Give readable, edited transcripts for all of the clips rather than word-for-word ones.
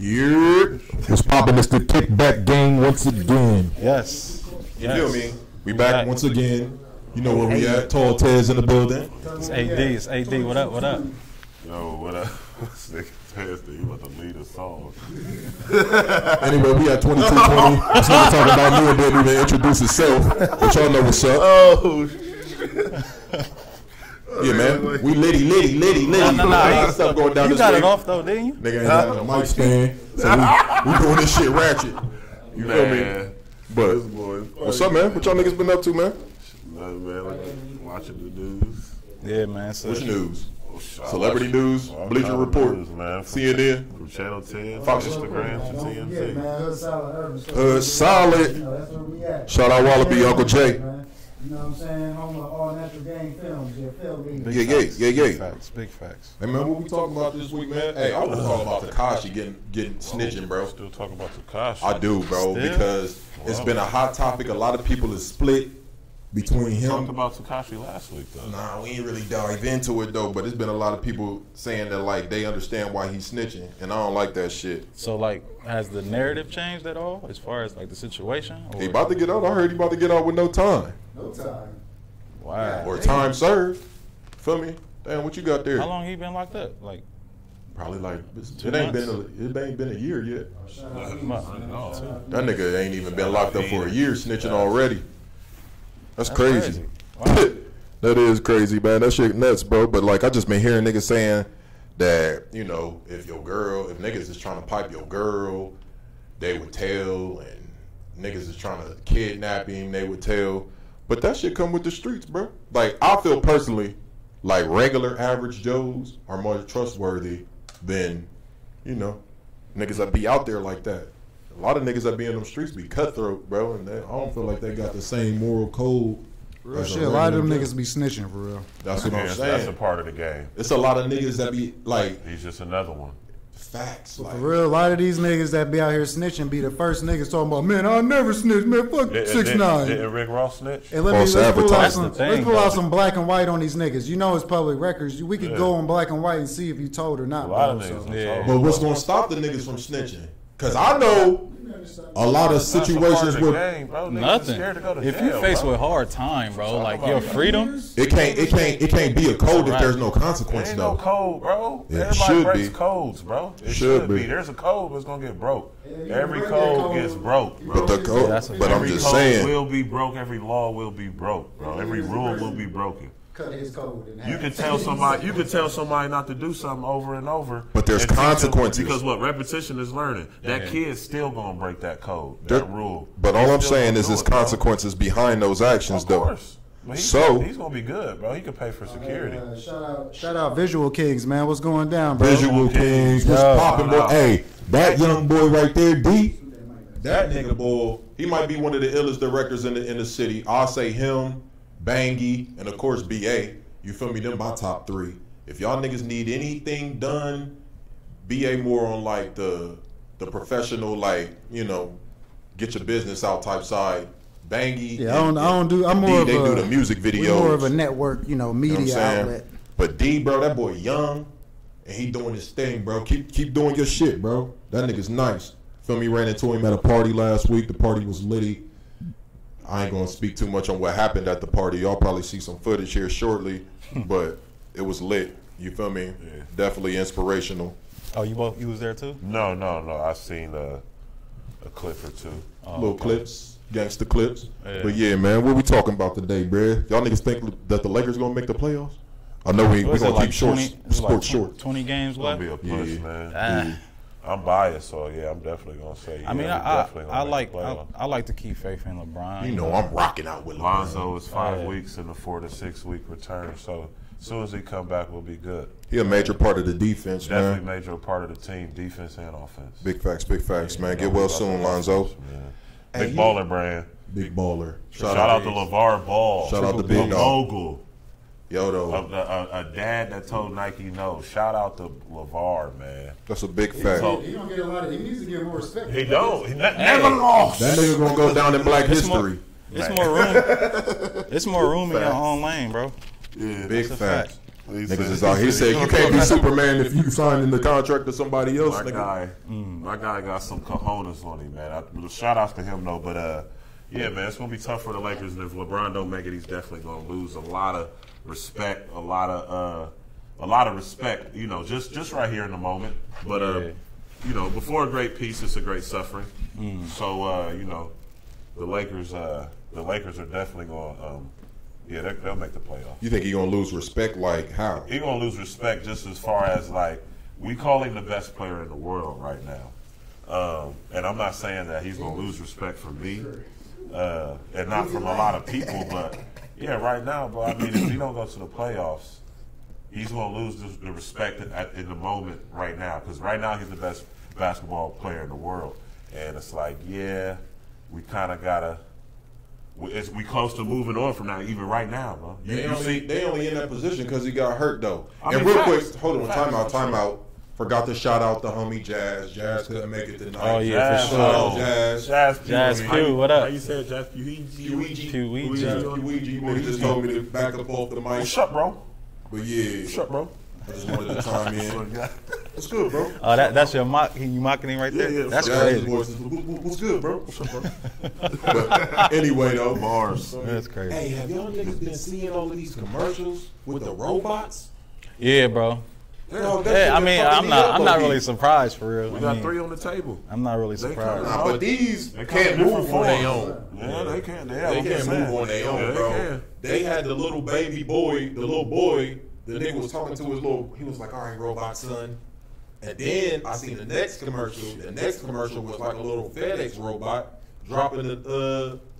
Yeah. What's poppin'? It's the Kickback gang once again. Yes. You feel me? We back once again. You know where we at. Tall Tez in the building. It's AD. It's AD. What up? What up? Yo, what up? Tez, you about to lead a song. Anyway, we at 2220. This nigga talking about me and didn't even introduce himself. But y'all know what's up. Oh, Yeah, man. We litty. No. Stuff going down You this got way. it off though, didn't you? Nigga ain't got a mic stand. So we doing this shit ratchet. You feel me? But what's up, man? What y'all niggas been up to, man? Nothing, man. Like, watching the news. Yeah, man. So What's news? Celebrity news, Bleacher Report, news, man. CNN, From Channel 10, Fox, Instagram, to Yeah, TMZ. man, Hood Solid. Solid. You know, that's where we at. Shout out Wallaby, Uncle Jay. Man. You know what I'm saying? Home of all natural game films. Yeah, film me. big Yeah. Big facts. Big facts. Hey man, what we talking about this week, man? Hey, I was talking about Tekashi getting snitching, bro. Still talking about Tekashi. I do, bro, Still? because it's been a hot topic. A lot of people is split between We talked him. about Tekashi last week, though. Nah, we ain't really dive into it though, but it's been a lot of people saying that like they understand why he's snitching, and I don't like that shit. So like, has the narrative changed at all as far as like the situation? Or? He about to get out. I heard he about to get out with no time No time. Wow. or time served. Feel me? Damn, what you got there? How long he been locked up? Like Probably like Two it ain't months? been a year yet. Shout out a month. That nigga ain't even been locked up for a year snitching already. That's That's crazy. Wow. That is crazy, man. That shit nuts, bro. But like, I just been hearing niggas saying that, you know, if niggas is trying to pipe your girl, they would tell, and niggas is trying to kidnap him, they would tell. But that shit come with the streets, bro. Like, I feel personally like regular average Joes are more trustworthy than, you know, niggas that be out there like that. A lot of niggas that be in them streets be cutthroat, bro, and I don't feel like they got the same moral code. Real as shit, a lot of them regular niggas be snitching for real. That's what I'm That's saying. a part of the game. It's a lot of niggas that be like He's just another one. facts. For Like, real, a lot of these niggas that be out here snitching be the first niggas talking about, man, I'll never snitch, man, fuck 6ix9ine. Didn't Rick Ross snitch? And False let's pull out advertising. some, That's the thing, let's pull out though. some black and white on these niggas. You know it's public records. We could Yeah. go on black and white and see if you told or not. A lot of bro, niggas. so. Yeah. but what's gonna stop the niggas from snitching? Cause I know a lot of That's a part situations of the where game, bro. Niggas is Nothing. scared to go to If jail, you face bro. with hard time, bro, like your freedom. it can't be a code if there's no There consequence ain't no though. code, bro. It Everybody should breaks be. codes, bro. It Should should be. be. There's a code, but it's gonna get broke. you Every break code that code, gets broke, bro. But the code, that's a but I'm Every just code saying. will be broke. Every law will be broke, bro. Every rule will be broken. Cut his code in half. You can tell somebody. You can tell somebody not to do something over and over. But there's and teach them- consequences. because what repetition is learning. That kid's still gonna break that code, There- that rule. But all He's I'm still saying gonna is do there's it, bro. consequences behind those actions Of though. course. But he's gonna be good, bro. He can pay for security. Shout out Visual Kings, man. What's going down, bro? Visual Kings, what's Yo, poppin', boy? shout out. Hey, that young boy right there, D. That nigga boy, he might be one of the illest directors in the city. I'll say him, Bangy, and of course BA. You feel me? Them my top three. If y'all niggas need anything done, BA more on like the professional, like, you know, get your business out type side. Bangy, Yeah, I don't do. I'm more D, of they a do the music videos. we're more of a network, You know what I'm media saying? outlet. But D, bro, that boy young, and he doing his thing, bro. Keep doing your shit, bro. That nigga's nice. Feel me? Ran into him at a party last week. The party was litty. I ain't gonna speak too much on what happened at the party. Y'all probably see some footage here shortly, but it was lit. You feel me? Yeah. Definitely inspirational. Oh, you was there too? No. I seen a clip or two. Little clips, gangster clips. Yeah. But yeah, man, what we talking about today, bruh? Y'all niggas think that the Lakers gonna make the playoffs? I know we Was it gonna like keep short, 20 it was sports like short. 20 games It's gonna left. be a push, Yeah. man. I'm biased, so yeah, I'm definitely gonna say. I mean, yeah, we I definitely gonna make the playoffs. like to keep faith in LeBron. You know I'm rocking out with LeBron. Lonzo is 5 Yeah. weeks in a 4 to 6 week return, so as soon as he come back, we'll be good. He a major part of the defense, Definitely man. major part of the team, defense and offense. Big facts, man. You Get know, well we soon, about to Lonzo. offense, man. Hey, Big you- baller brand. Big baller. Shout out to LeVar Ball. Shout out to a Big Dog. mogul. Yo, though, A dad that told Nike no. Shout out to LeVar, man. that's a big fact. So- He don't get a lot of. He needs to get more respect. He don't. He never lost. That nigga gonna go down in Black It's more- history. It's more room. It's more room in your own lane, bro. Yeah. Big That's a fact. fact. Niggas is out here saying you can't be Superman if you signing the contract to somebody else. My guy got some cojones on him, man. Shout outs to him though, but yeah, man, it's gonna be tough for the Lakers, and if LeBron don't make it, he's definitely gonna lose a lot of respect, a lot of respect. You know, just right here in the moment. But you know, before a great peace, it's a great suffering. So you know, the Lakers are definitely gonna. Yeah, they'll make the playoffs. You think he's gonna lose respect? Like how? He's gonna lose respect just as far as like we call him the best player in the world right now, and I'm not saying that he's gonna lose respect from me, and not from a lot of people, but yeah, right now. But I mean, if he don't go to the playoffs, he's gonna lose the respect in the moment right now, because right now he's the best basketball player in the world, and it's like, yeah, we kind of gotta. We close to moving on from that, even right now, bro. They only in that position because he got hurt though. And real quick, hold on, timeout. Forgot to shout out the homie Jazz. Jazz couldn't make it tonight. Oh yeah, Jazz, for sure. Jazz Q, what up? How you say it, Jazz? Puigi. You just told me to back up off the mic. What's up, bro? But yeah, What's up, bro? I just wanted to chime in. What's good, bro? Oh, that's your mock. You mocking him right there? Yeah, That's Jazz's crazy. voice is, what's good, bro? What's up, bro? But anyway, though, Mars. That's crazy. Hey, have y'all niggas been seeing all of these commercials with the robots? Yeah, bro. Dog, that Yeah, shit I been mean, fucking I'm me not up, really low-key. surprised for real. We I got mean, 3 on the table. I'm not really surprised. Nah, but these They can't come in move different on their forms. own. Yeah, they can. They can't move on their own, Yeah, bro. They can. They had the little baby boy, the little boy. The nigga was talking to his little. He was like, "All right, robot son." And then I seen the next commercial. The next commercial was like a little FedEx robot dropping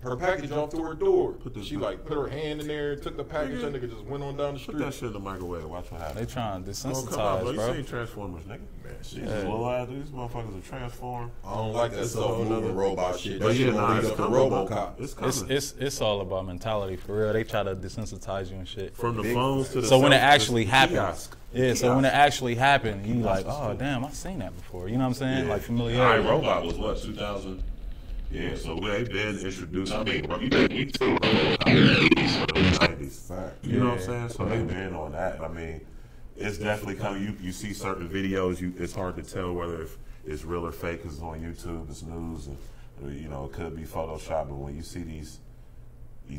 her package off to her door. She like put her hand in there, took the package, that nigga just went on down the Put street. that shit in the microwave. Watch what happens. They trying to Oh, come on, desensitize, bro. bro. You seen Transformers, nigga? Man, shit. These little ass, these motherfuckers are transformed. I don't like that self-moving robot shit. But That shit yeah, gonna nah, lead it's up to coming, bro. RoboCop. It's coming. It's all about mentality for real. They try to desensitize you and shit. From the phones to the So when it self- actually the happens, kiosk. yeah. So Kiosk. when it actually happened, you like, oh damn, I've seen that before. You know what I'm saying? Like familiarity. Robot was what, 2000? Yeah, so they've been introduced. I mean, bro, you think we too, bro? 90s. You know what I'm saying? So they've been on that. I mean, it's definitely coming. You see certain videos, it's hard to tell whether it's real or fake because it's on YouTube, it's news, and you know, it could be Photoshop. But when you see these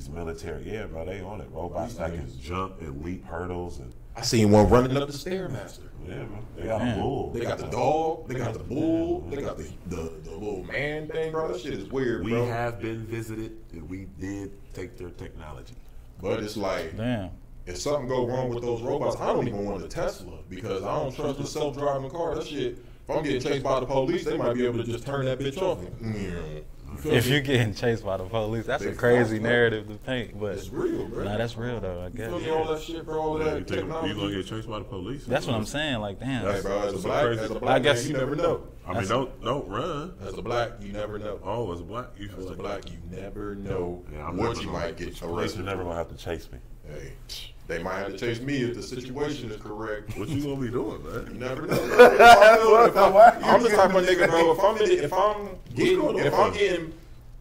military, yeah, bro, they on it. Robots that can jump and leap hurdles and. I seen one running up the Stairmaster. Yeah, man. They got a bull. They got the dog. They got the bull. They got the little man thing, bro. That shit is weird, We bro. have been visited, and we did take their technology. But it's like, Damn. if something go wrong with those robots, I don't even want a Tesla because I don't trust the self-driving car. That shit, if I'm getting chased by the police, they might be able to just turn that bitch off. If you're getting chased by the police, that's a Big crazy facts, bro. narrative to paint. But It's real, bro. nah, that's real though. I You guess. feel me? All that shit, bro. All You that think you technology. gonna get chased by the police? That's what I'm saying. Like, damn. Hey, bro, as a That's black, crazy. as a I black guess- man, you never know. I mean, don't run. As a black, you never know. Oh, as a black, you As a black, you never know Yeah, I'm what never you gonna- might get Police arrested. are never gonna have to chase me. Hey, they might have to chase me if the situation is correct. What you gonna be doing, You man? never know. I'm the type of nigga, bro. If I'm getting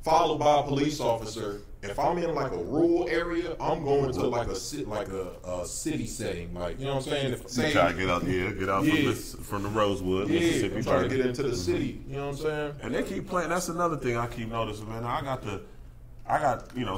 followed by a police officer, if I'm in like a rural area, I'm going to like a city setting, like you know what I'm saying. If, You try to get out, Yeah. from the Rosewood, yeah, Mississippi. I'm trying to get into the city. You know what I'm saying? And they keep playing. That's another thing I keep noticing, man. I got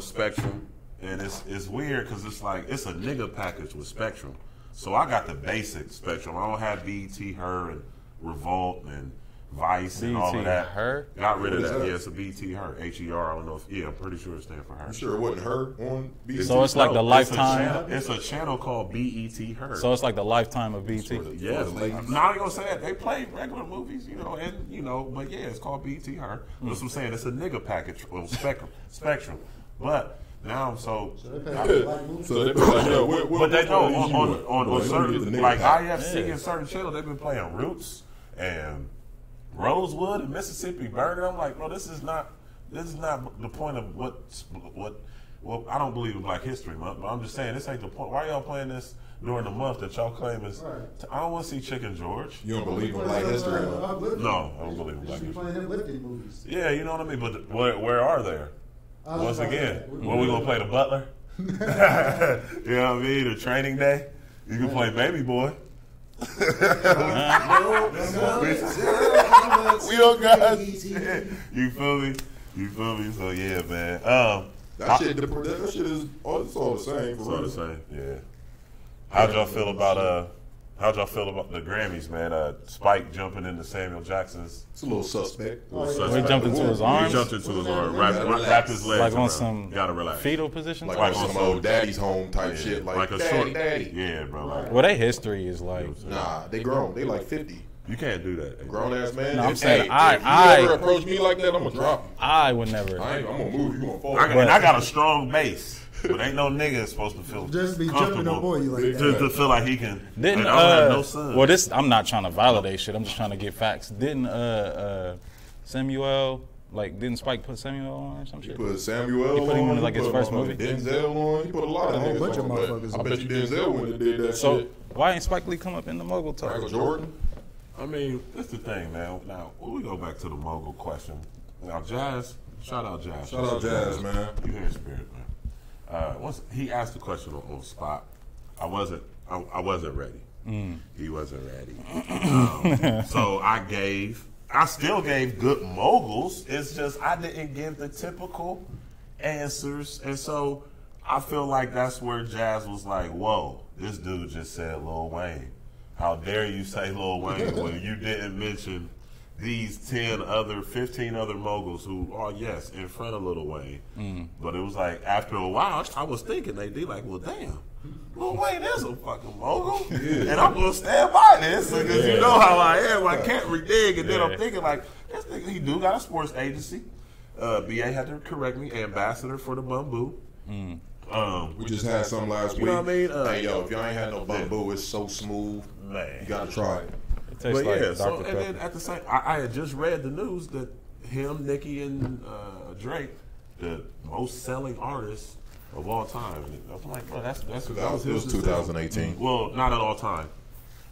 Spectrum, and it's weird because it's like it's a nigga package with Spectrum. So I got the basic Spectrum. I don't have BET, Her, and Revolt, and Vice, and all of BET, that. Her? Got rid of What is that. that? Yeah, it's a BET, Her, HER. I don't know if I'm pretty sure it stands for Her. I'm sure it wasn't her on BT. So it's like the lifetime. It's a channel called BET, Her. So it's like the lifetime of BT. Yes, I'm not even gonna say that. They play regular movies, but yeah, it's called BT Her. That's what I'm saying. It's a nigga package on Spectrum. But now, so So they be like, yo, but they know on Let me certain get the nigga like pack. IFC and certain channels, they've been playing Roots and Rosewood and Mississippi Burger. I'm like, bro, this is not the point of what. Well, I don't believe in Black History Month, but I'm just saying this ain't the point. Why y'all playing this during the month that y'all claim is? I don't want to see Chicken George. You don't believe in Black History? No, I don't believe in You Black should be History. playing him lifting movies. Yeah, you know what I mean. But where are there? Once again, when we gonna play the Butler? You know what I mean? The Training Day. You can play Baby Boy. We don't got shit. You feel me? You feel me? So yeah, man. That shit is it's all the same. It's all the same. Yeah. How'd y'all feel about the Grammys, man? Spike jumping into Samuel Jackson's. It's a little suspect. He jumped into his arms. He jumped into his arms. Wrapped his legs Like on around. some Gotta relax. fetal position. Like on some old daddy's home type shit. Like a daddy, short. daddy. Yeah, bro. Like, Well, their history is like. Nah, they grown. They like 50. you can't do that. Grown ass man. No, I'm If- saying if I- you ever approach me like that, I'm gonna drop you. I would never. I'm gonna move you. You gonna fall. And I got a strong base. But ain't no nigga supposed to feel Just be jumping up on you like that. to feel like he can. Didn't I don't have no son. well, this I'm not trying to validate shit. I'm just trying to get facts. Didn't Samuel didn't Spike put Samuel on or some shit? He put Samuel He put him on. in, like, his put first motherfucking movie? Denzel on. He put a lot of whole niggas bunch of on. but motherfuckers I on. bet you Denzel wouldn't have did that So shit. why ain't Spike Lee come up in the mogul talk? Michael Jordan. I mean, that's the thing, man. Now, when we go back to the mogul question. Now, Jazz, shout out Jazz. Shout out Jazz, man. You hear spirit, man. Once he asked the question on the spot, I wasn't ready. He wasn't ready. So I still gave good moguls. It's just I didn't give the typical answers, and so I feel like that's where Jazz was like, "Whoa, this dude just said Lil Wayne. How dare you say Lil Wayne when you didn't mention these 15 other moguls who are, yes, in front of Lil Wayne." But it was like, after a while, I was thinking, they like, well, damn, Lil Wayne is a fucking mogul. And I'm going to stand by this because you know how I am. I can't renege. And then I'm thinking, like, this nigga, he do got a sports agency. BA had to correct me, ambassador for the Bamboo. We just had some last week. You know what I mean? Hey, yo, if y'all ain't had no bamboo, it's so smooth. Man. You gotta try it. It tastes But like yeah, Dr. so, Pepper. and then at the same, I had just read the news that him, Nicki, and Drake, the most selling artists of all time. And I'm like, bro, that was It was his 2018. Well, not at all time.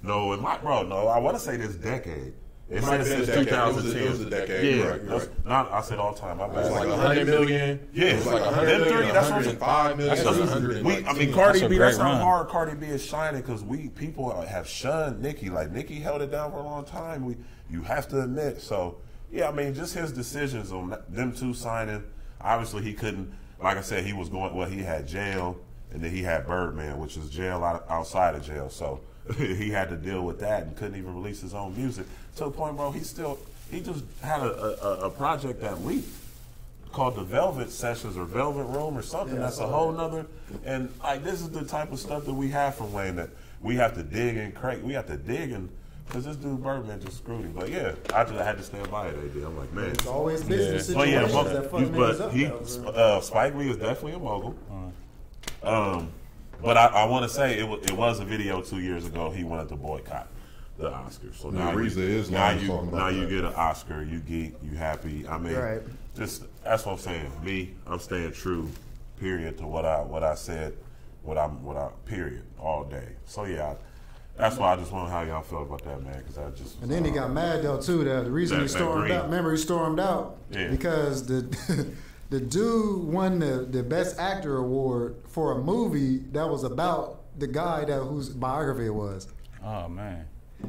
No, it might, bro. No, I want to say this decade. It might have been said a decade. 2010. It was a decade. Yeah, You're right, you're right. Not. I said all time. My bad. It was like 100 million. Yeah. It was like 100 Them million, three, that's what I'm saying. 105 million, That's what- 100. I mean, Cardi That's a B. That's great how run. hard Cardi B is shining because people have shunned Nicki. Like Nicki held it down for a long time. You have to admit. So yeah, I mean, just his decisions on them two signing. Obviously, he couldn't. Like I said, he was going. Well, he had jail, and then he had Birdman, which is jail outside of jail. So he had to deal with that and couldn't even release his own music to the point, bro. He just had a project that leaked called the Velvet Sessions or Velvet Room or something. That's a whole nother. And like this is the type of stuff that we have from Wayne that we have to dig and crank. We have to dig and because this dude Birdman just screwed him. But yeah, I had to stand by it. I'm like, man. It's always business But yeah, situations that fuck niggas up. Spike Lee is definitely a mogul. But I want to say it was a video 2 years ago. He wanted to boycott the Oscars. So now you get an Oscar. You geek. You happy. I mean, Right. just that's what I'm saying. Me, I'm staying true. Period to what I said. Period all day. So yeah. That's why I just wonder how y'all feel about that, man. Because I just And then he got mad though too. The reason he stormed Green. out. Remember, he stormed out because the dude won the best actor award for a movie that was about the guy whose biography it was. Oh man,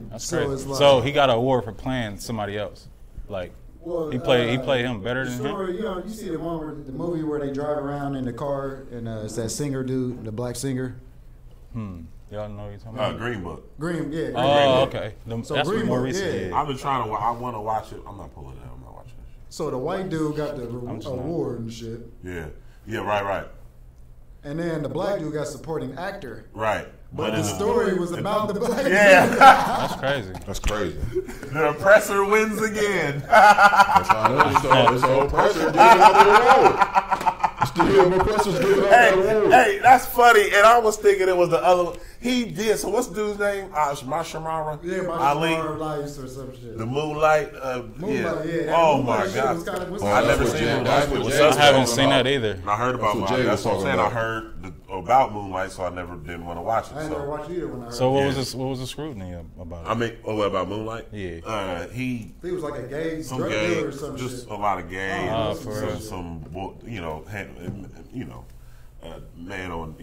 that's So crazy. it's like- So he got an award for playing somebody else. Like he played him better than him. Story, you see the one where the movie where they drive around in the car and it's that singer dude, the black singer. Y'all know what you're talking about. Green Book. Green, yeah. Green Oh, Book. okay. So That's Green more Book, recent. yeah. Yeah. I've been trying to. I want to watch it. I'm not pulling it. I'm not watching it. So the white dude got the award and shit, Yeah. Right. and then the black dude got supporting actor. Right. But the story was about the black dude. Yeah. That's crazy. That's crazy. The oppressor wins again. That's how it is. It's all pressure. Give another award. It's the oppressors giving out that award. Hey, that's funny. And I was thinking it was the other one. He did. So what's the dude's name? Mashamara? Yeah, Ali. my lives or some shit. The Moonlight. Moonlight, yeah. Oh Moonlight my shit God. was kinda- was- I never That's seen what Moonlight. Jay- that's what What's Jay up? was I haven't talking seen about. that either. I heard about That's what Jay Moonlight. was That's what I'm talking saying. I about. heard about Moonlight, so I never didn't want to watch it. I ain't never So watched either when I heard. So it. what was the scrutiny about it? I mean, what about Moonlight? Yeah. He He was like a gay some drug gay, dealer or some just shit. a lot of gay, Oh, for real. some man on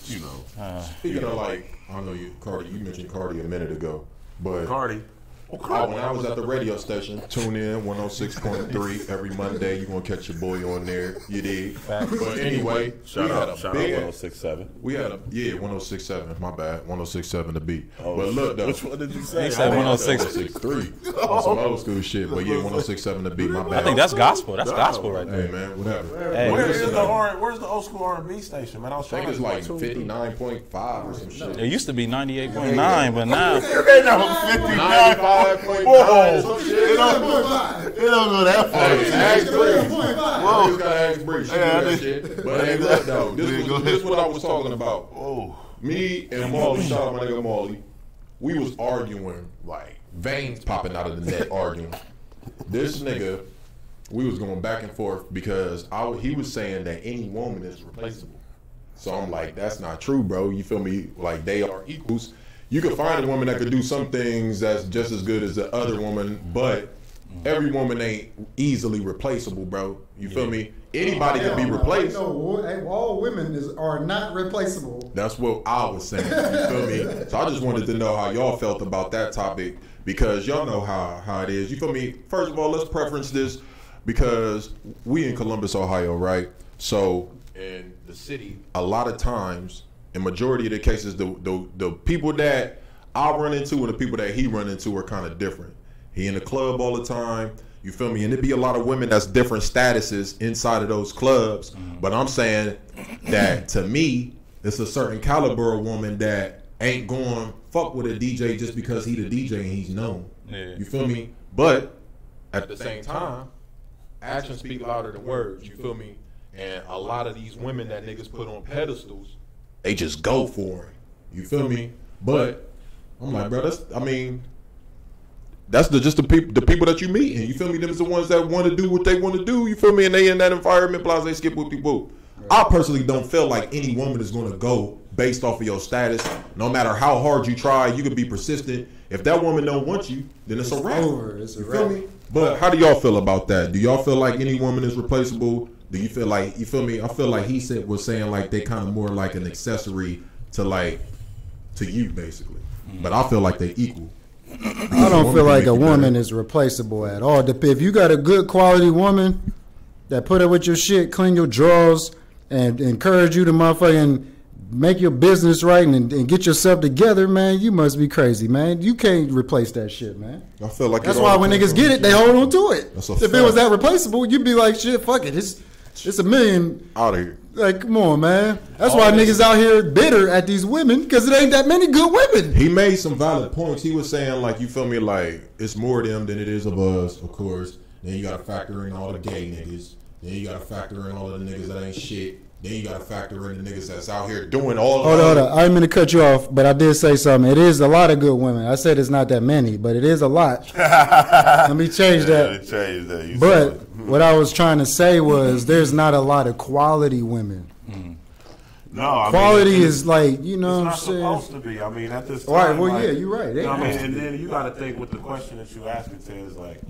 you know. Speaking of like, I know you, Cardi. You mentioned Cardi a minute ago, but Cardi. when I was at the radio station, tune in 106.3 every Monday. You gonna catch your boy on there. You dig? But anyway, Shout out 1067. We had a 1067. My bad, 1067 the beat. But look though, Which one did you say? He said 106. 106.3. On some old school shit. But yeah, 1067 the beat. My bad. I think that's gospel. That's gospel right Hey there. man, whatever. Hey, Where's the old school R&B station, man? I was I think trying it's to like 59.5 or some shit. it used to be 98.9, but now They know 59. 95.9 or some shit. It don't go that far. Hey, ask Bree. Whoa. You gotta ask Bree. She do that shit. But hey, look though, this is what I was talking about. Oh. Me and Molly, shout out my nigga Molly, we was arguing, like veins popping out of the neck arguing. This nigga, we was going back and forth because he was saying that any woman is replaceable. So I'm like, that's not true, bro. You feel me? Like they are equals. You can find a woman that could do some things that's just as good as the other woman, but every woman ain't easily replaceable, bro. You feel me? Anybody can be replaced. No, all women are not replaceable. That's what I was saying. You feel me? So I just wanted to know how y'all felt about that topic because y'all know how it is. You feel me? First of all, let's preference this because we in Columbus, Ohio, right? So in the city, a lot of times, in majority of the cases, the people that I run into and the people that he run into are kind of different. He in the club all the time. You feel me? And it'd be a lot of women that's different statuses inside of those clubs. But I'm saying that to me, it's a certain caliber of woman that ain't going fuck with a DJ just because he the DJ and he's known. Yeah. You feel me? But at the same time, actions speak louder than words. You feel me? And a lot of these women that niggas put on pedestals, they just go for it. You feel me? But I'm like, bro, that's just the people that you meet, and you feel me? Them is the ones that want to do what they want to do. You feel me? And they in that environment, blah, they skip whoop whoop. I personally don't feel like any woman is going to go based off of your status. No matter how hard you try, you can be persistent. If that woman don't want you, then it's a wrap. It's a you feel me? But how do y'all feel about that? Do y'all feel like any woman is replaceable? Do you feel like, you feel me? I feel like he was saying like they kind of more like an accessory to you basically. But I feel like they equal. I don't feel like a woman is replaceable at all. If you got a good quality woman that put up with your shit, clean your drawers, and encourage you to motherfucking make your business right and get yourself together, man, you must be crazy, man. You can't replace that shit, man. I feel like that's why when niggas get it, they hold on to it. If it was that replaceable, you'd be like, shit, fuck it. It's a million. Out of here. Like, come on, man. That's why niggas out here bitter at these women because it ain't that many good women. He made some valid points. He was saying, like, you feel me, like, it's more of them than it is of us, of course. Then you got to factor in all the gay niggas. Then you got to factor in all of the niggas that ain't shit. Then you got to factor in the niggas that's out here doing all of Hold on. I didn't mean to cut you off, but I did say something. It is a lot of good women. I said it's not that many, but it is a lot. Let me change that. Change that. But what I was trying to say was there's not a lot of quality women. No, quality is like, you know what I'm saying? It's not supposed to be. I mean, at this time. All right, well, like, yeah, you're right. You know what I mean? And then you got to think with the question that you asked me to is like,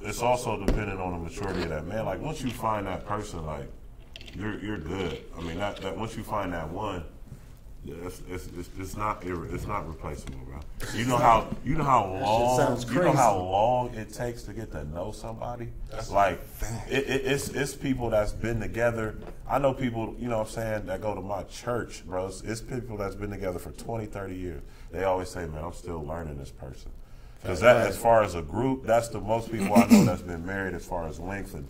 it's also dependent on the maturity of that man. Like, once you find that person, like, you're good. I mean, that once you find that one, yeah, it's not replaceable, bro. You know how long it takes to get to know somebody. That's like it's people that's been together. I know people, you know what I'm saying, that go to my church, bro. It's people that's been together for 20, 30 years. They always say, man, I'm still learning this person. Because that, as far as a group, that's the most people I know that's been married as far as length and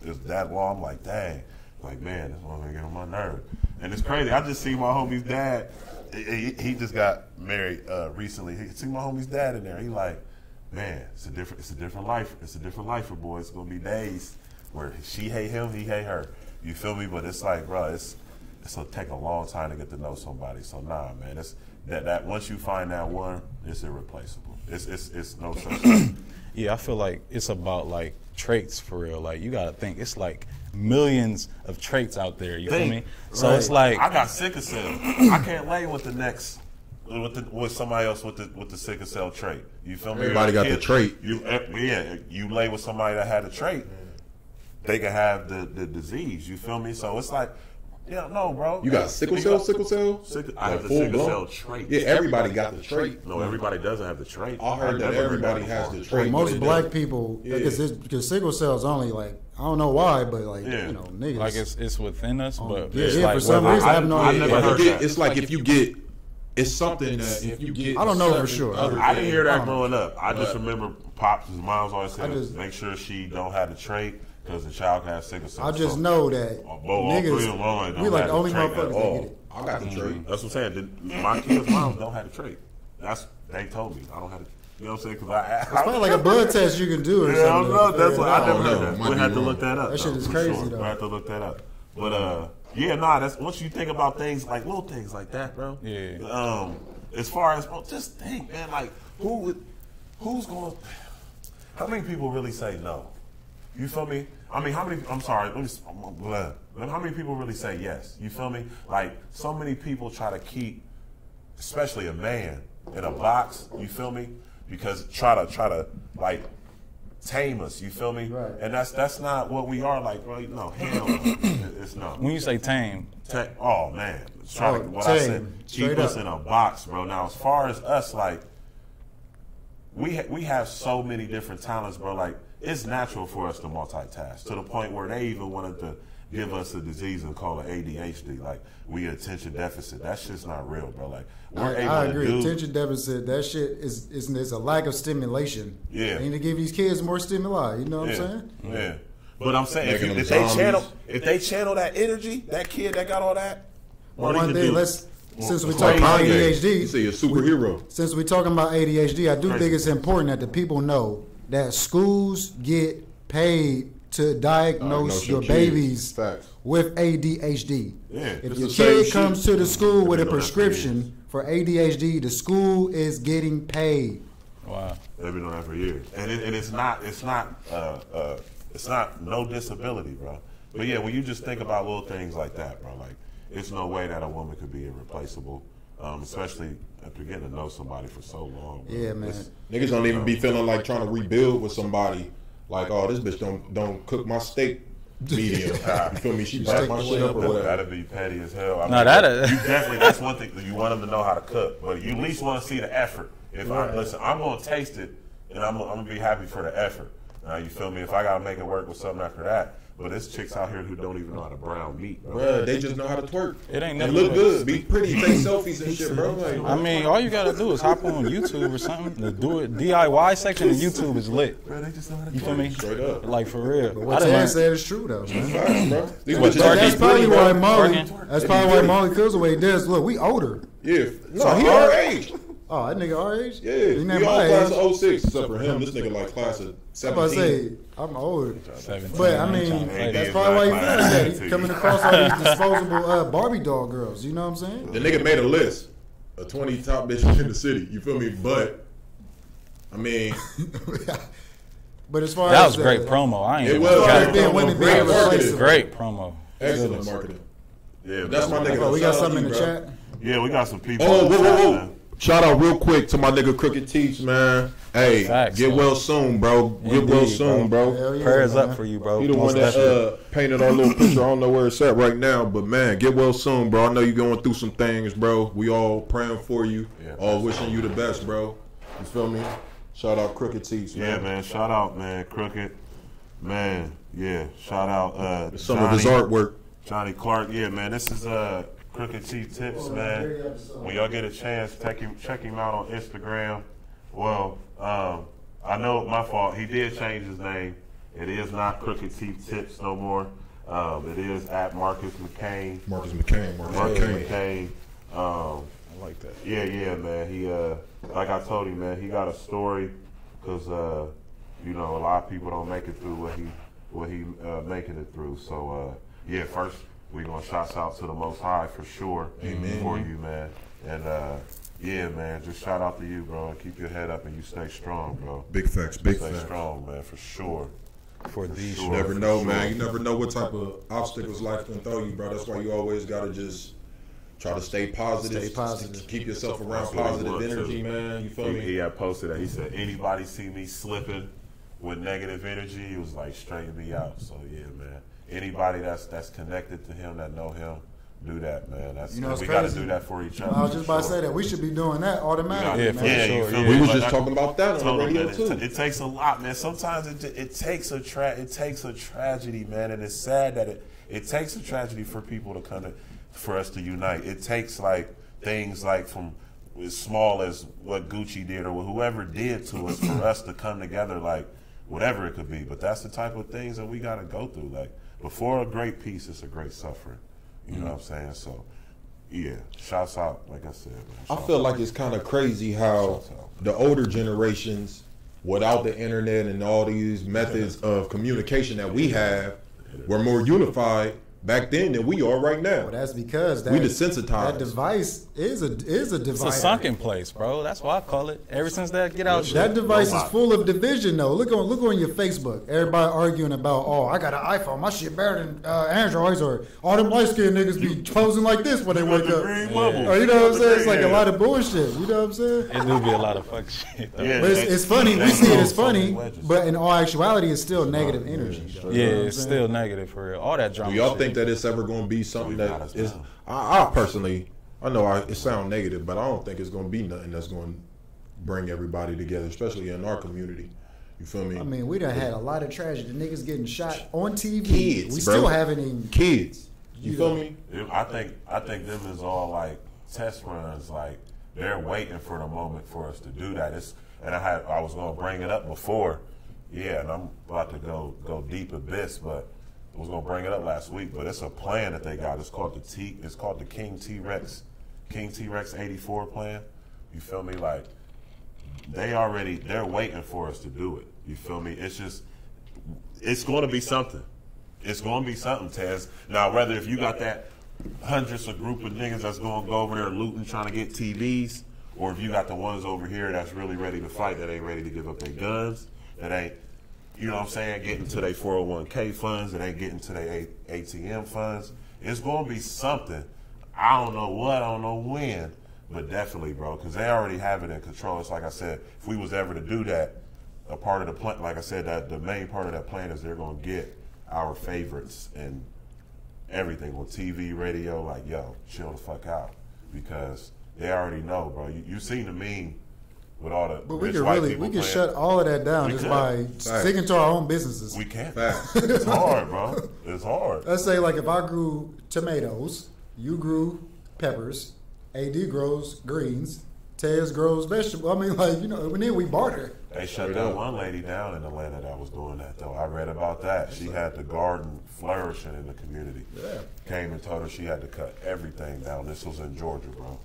is that long. I'm like, dang. Like, man, this one gonna get on my nerve. And it's crazy. I just see my homie's dad. He just got married recently. He see my homie's dad in there. He like, man, it's a different life. It's a different life for boys. It's gonna be days where she hate him, he hate her. You feel me? But it's like, bro, it's gonna take a long time to get to know somebody. So nah, man, it's that once you find that one, it's irreplaceable. It's no such thing. Yeah, I feel like it's about like traits for real. Like you gotta think it's like millions of traits out there. You feel me? So it's like I got sickle cell. I can't lay with the next with somebody else with the sickle cell trait. You feel me? Everybody got the trait. You lay with somebody that had a trait, they can have the disease. You feel me? So it's like Yeah, no, bro. You got sickle cell? I have the full sickle blown? cell trait. Yeah, everybody got the trait. No, everybody doesn't have the trait. I heard that never everybody that has before. the trait. Most but it black doesn't. people, Yeah. because sickle cell is only like, I don't know why, but like, Yeah. you know, niggas. Like it's within us, but yeah, it's yeah, like for some whether- reason, I have no I idea. never If you heard get- that. It's like if you get, it's something that if you get. I don't know for certain sure. other I didn't hear things- that growing up. I just remember Pops' moms always said, I just- make sure she don't have the trait because the child can have sickle cell. I just So, know that all three of them don't we like have the only the trait at motherfuckers that all. get it. I got the trait. That's what I'm saying. My kids' moms don't have the trait. They told me I don't have it. You know what I'm saying? Because It's probably like a blood test you can do or Yeah, I don't something. know. to That's figure what it I out. never know. heard that. Might We be had to wrong. look that up. That shit though, is for crazy, sure. though. We had to look that up. But yeah, nah. That's once you think about things like little things like that, bro. Yeah. As far as bro, just think, man. Like who's going? How many people really say no? You feel me? I mean, how many? I'm sorry. How many people really say yes? You feel me? Like so many people try to keep, especially a man, in a box. You feel me? Because try to like tame us. You feel me? Right. And that's not what we are. Like, right? No, hell, no. It's not. when you say tame, Oh man, it's trying to, what I said, tame. keep Straight us up. in a box, bro. Now, as far as us, like we have so many different talents, bro. Like it's natural for us to multitask to the point where they even wanted to give us a disease and call it ADHD. Like we attention deficit. That shit's not real, bro. Like we're able I to agree. do. Attention deficit, that shit is a lack of stimulation. Yeah. They need to give these kids more stimuli. You know what Yeah, I'm saying? yeah. But I'm saying Making them if they zombies. channel that energy, that kid that got all that. Well, bro, he one could thing, do- since we Well, talking about Kanye, you ADHD, say a superhero. since we're talking about ADHD, I do Crazy. think it's important that the people know that schools get paid to diagnose your kids. babies Facts. with ADHD. Yeah, If it's your the same kid comes shit. to the school with a been doing that for prescription for ADHD, the school is getting paid. wow. They've been doing that for years, and it's not no disability, bro. But yeah, when you just think about little things like that, bro, like it's no way that a woman could be irreplaceable, especially after getting to know somebody for so long. Bro. Yeah, man. It's- Niggas don't even be feeling like trying to rebuild with somebody. Like, oh, this bitch don't cook my steak medium. You feel me? She back my shit up or whatever. That'd be petty as hell. I No, that'd- you definitely. That's one thing. You want them to know how to cook, but you at least want to see the effort. If I listen, I'm gonna taste it, and I'm gonna be happy for the effort. You feel me? If I gotta make it work with something after that, but there's chicks out here who don't even know how to brown meat, bro. Bruh, they just know how to twerk. It ain't And never look been- good, be pretty, take selfies and shit, bro. Like, I mean, all you gotta do is hop on YouTube or something. The do it DIY section of YouTube is lit. Bro, they just know how to You feel me? Straight up. Like for real. What I done Tan learned- said is true though, man. facts, bro. These What, bitches twerking? be That's probably pretty, why bro. Molly. Twerking? That's probably why Molly feels the way he does. Look, we older. Yeah, no, So he he- our age. Oh, that nigga our age? Yeah, He we not all my class age. of 06, except for him. This nigga like class of I'm 17. about to say I'm older. 17, But I mean, trying to play that's is probably why he not feels like that. He's class. coming across all these disposable Barbie doll girls. You know what I'm saying? The nigga made a list of 20 top bitches in the city. You feel me? But I mean, But as far That as was great promo. I ain't it even was got great it. being women great being marketing. replaceable. Great promo. Excellent marketing. Yeah, That's my nigga. Oh, we got Shout out something in to the you, bro. chat. Yeah, we got some people. Oh, in the whoa, chat, whoa, man. whoa. Shout out real quick to my nigga Crooked Teeth, man. Hey, Facts, get man. well soon, bro. Get well Indeed, soon, bro. Hell yeah, Prayers man. up for you, bro. He the Most one that definitely. painted our little picture. I don't know where it's at right now, but man, get well soon, bro. I know you're going through some things, bro. We all praying for you. Yeah, All wishing you the best, bro. You feel me? Shout out Crooked Teeth, man. Yeah, man. Shout out, man. Crooked. Man, yeah. Shout out Some of his artwork. Johnny Clark. Yeah, man. This is Crooked Teeth Tips, man. When y'all get a chance, check him out on Instagram. Well, I know my fault. He did change his name. It is not Crooked Teeth Tips no more. It is at Marcus McCain. Marcus McCain. Marcus McCain. I like that. Yeah, man. He, like I told him, man, he got a story because, you know, a lot of people don't make it through what he making it through. So, yeah, first we're gonna shout out to the Most High for sure. Amen. For you, man. And yeah, man, just shout out to you, bro. And keep your head up and you stay strong, bro. Big facts, big Stay facts. strong, man, for sure. For these sure. You never know, man. You never know what type of obstacles life can throw you, bro. That's why you always gotta just try to stay positive. Stay positive. Keep yourself around That's what he positive wants, energy, too. man. You feel He me? had posted that. He said, anybody see me slipping with negative energy, he was like, straighten me out. So, yeah, man. Anybody that's connected to him, that know him, do that, man. That's You know, it's we got to crazy. do that for each other. I was just for about to sure. say that we should be doing that automatically. Yeah, man. for you sure. feel Yeah. me? We was Like, just talking about that on the Totally, radio man. too. It takes a lot, man. Sometimes it takes a tragedy, man, and it's sad that it takes a tragedy for people to kind of for us to unite. It takes like things like from as small as what Gucci did or whoever did to us for us to come together, like whatever it could be. But that's the type of things that we got to go through. Like before a great peace, it's a great suffering. You know what I'm saying? So. Yeah, shouts out, like I said. Man. I Shouts feel out. like it's kind of crazy how Shouts out. the older generations, without the internet and all these methods of communication that we have, were more unified back then than we are right now. Well, that's because that, We desensitized. that device is a It's divider. a sunken place, bro. That's why I call it. Ever since that Get Out shit. That device is Robot. full of division, though. Look on your Facebook. Everybody arguing about, oh, I got an iPhone. My shit better than Androids, or all them light skinned niggas be posing like this when they With wake the up. green bubble. Or you know what I'm saying? It's like Yeah. a lot of bullshit. You know what I'm saying? It do be a lot of fuck shit, though. Yeah, But it's funny. We see it as funny, wedges. but in all actuality, it's still negative energy. Though, Yeah, you know what I'm it's saying? still negative for real. All that drama. Do y'all shit. think that it's ever going to be something We got that us is? down. I personally, I know it sounds negative, but I don't think it's going to be nothing that's going to bring everybody together, especially in our community. You feel me? I mean, we done had a lot of tragedy. Niggas getting shot on TV. Kids, we bro. still haven't even. Kids. You feel me? I think them is all like test runs. Like they're waiting for the moment for us to do that. I was gonna bring it up before, yeah, and I'm about to go deep abyss, but I was gonna bring it up last week. But it's a plan that they got. It's called the King T-Rex 84 plan. You feel me? Like they're waiting for us to do it. You feel me? It's going to be something. It's going to be something, Tez. Now, whether if you got that hundreds of group of niggas that's going to go over there looting, trying to get TVs, or if you got the ones over here that's really ready to fight, that ain't ready to give up their guns, that ain't, you know what I'm saying, getting to their 401k funds, that ain't getting to their ATM funds, it's going to be something. I don't know what, I don't know when, but definitely, bro, because they already have it in control. It's like I said, if we was ever to do that, a part of the plan, like I said, that the main part of that plan is they're going to get our favorites and everything on TV, radio, like, yo, chill the fuck out, because they already know, bro. You seen the meme with all the But we rich can white really people we can playing. shut all of that down We just can. by sticking to our own businesses. We can't. Facts. It's hard, bro. It's hard. Let's say, like, if I grew tomatoes, you grew peppers, AD grows greens, Tez grows vegetables. I mean, like, you know, and then we barter. They shut that one lady down in Atlanta that was doing that, though. I read about that. She had the garden flourishing in the community. Yeah. Came and told her she had to cut everything down. This was in Georgia, bro.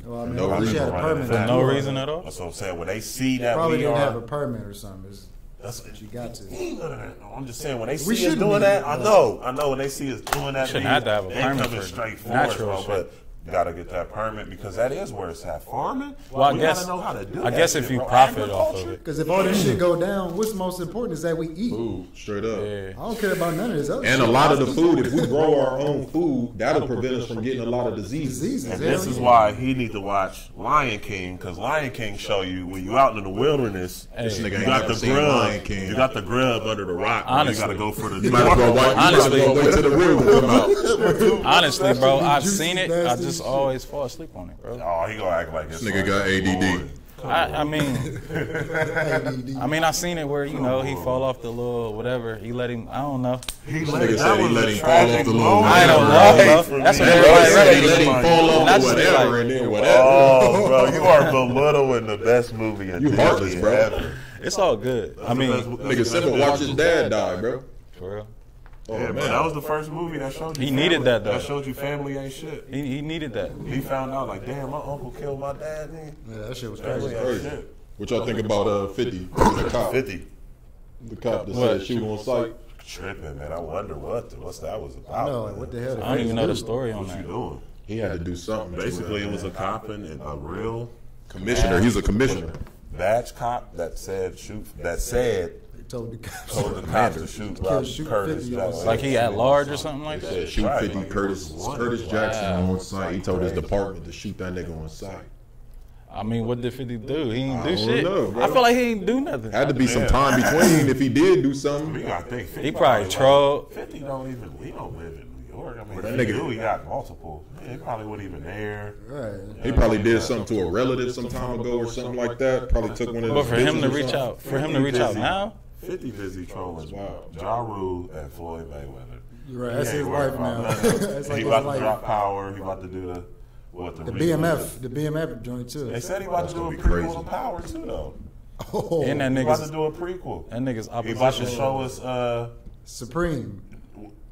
Well, I mean, No at least she had a reason. permit. For no reason at all? That's what I'm saying. When they see that Probably we didn't have a are, permit or something. that's You got to. I'm just saying when they We see us shouldn't doing be, that, I but- know when they see us doing that, Shouldn't have to have a they permit coming for straight for us, natural bro. shit. But you gotta get that permit because that is where it's at. Farming, Well, I we guess- gotta know how to do I that guess shit, if you bro. profit off of Agriculture, it. Because if all this shit go down, what's most important is that we eat. Food, straight up. Yeah. I don't care about none of this other And shit. a lot of the food, if we grow our own food, that'll prevent us from getting a lot of diseases. Diseases. And hell this is yeah. why he need to watch Lion King, because Lion King show you when you out in the wilderness, This nigga you ain't got never the seen grub. Lion King. You got the grub under the rock. Honestly. You got to go for the. You might as well wait till the real one come out. Honestly, bro, I've juicy, seen it. I nasty just shit. always fall asleep on it, bro. Oh, he gonna act like This nigga got ADD. I mean, ADD. I mean, I seen it where he fall off the little whatever. He let him. I don't know. He nigga said he let him fall off the little I don't know, bro. That's what He everybody said he ready. let him fall off That's or just whatever, like- and then whatever. Oh, bro, you are belittling the best movie in You heartless, Disney bro. ever. It's all good. I mean, Nigga Simba watched his dad die, bro. for real. Oh, Yeah, man. but that was the first movie that showed you. He family. needed that, though. That showed you family ain't shit. He needed that. He found out like, damn, my uncle killed my dad. Nigga. Yeah, that shit was Family crazy. ain't Crazy. shit. What y'all think about 50, the cop? 50. The cop that What? said shoot on sight. Tripping, man. I wonder what's that was I about. know, man. what the hell? I don't even know the do? story on What you that. doing? He had to do something. to Basically, it was a cop and a real commissioner. He's a commissioner. badge cop that said They told the cops. told the cops to shoot Robert shoot Curtis 50 Jackson. Like he at large or something like Said that. shoot Right. 50 Curtis Jackson on sight. He told his department to shoot that nigga on sight. I mean, what did 50 do? He ain't I do don't shit. know, bro. I feel like he ain't do nothing. Had to be some time between if he did do We something. gotta think. 50 He probably trolled. 50 don't even. We don't live in New York. York. I mean, That he nigga- knew he got multiple. He probably wasn't even there. Right. He probably did something to a relative some time ago or something like that. Probably took one of But his for him to bitches or reach something. out, for him to reach out now, 50 busy trolling wild. Ja Rule and Floyd Mayweather. You're right. He That's ain't his worried wife about now. nothing. That's like He his about to wife. drop Power. He about to do the The BMF joint too. They said he about to do a gonna be prequel crazy. to Power too, though. Oh, and that He about to nigga's do a prequel. that nigga's He about to opposition. show us. Supreme.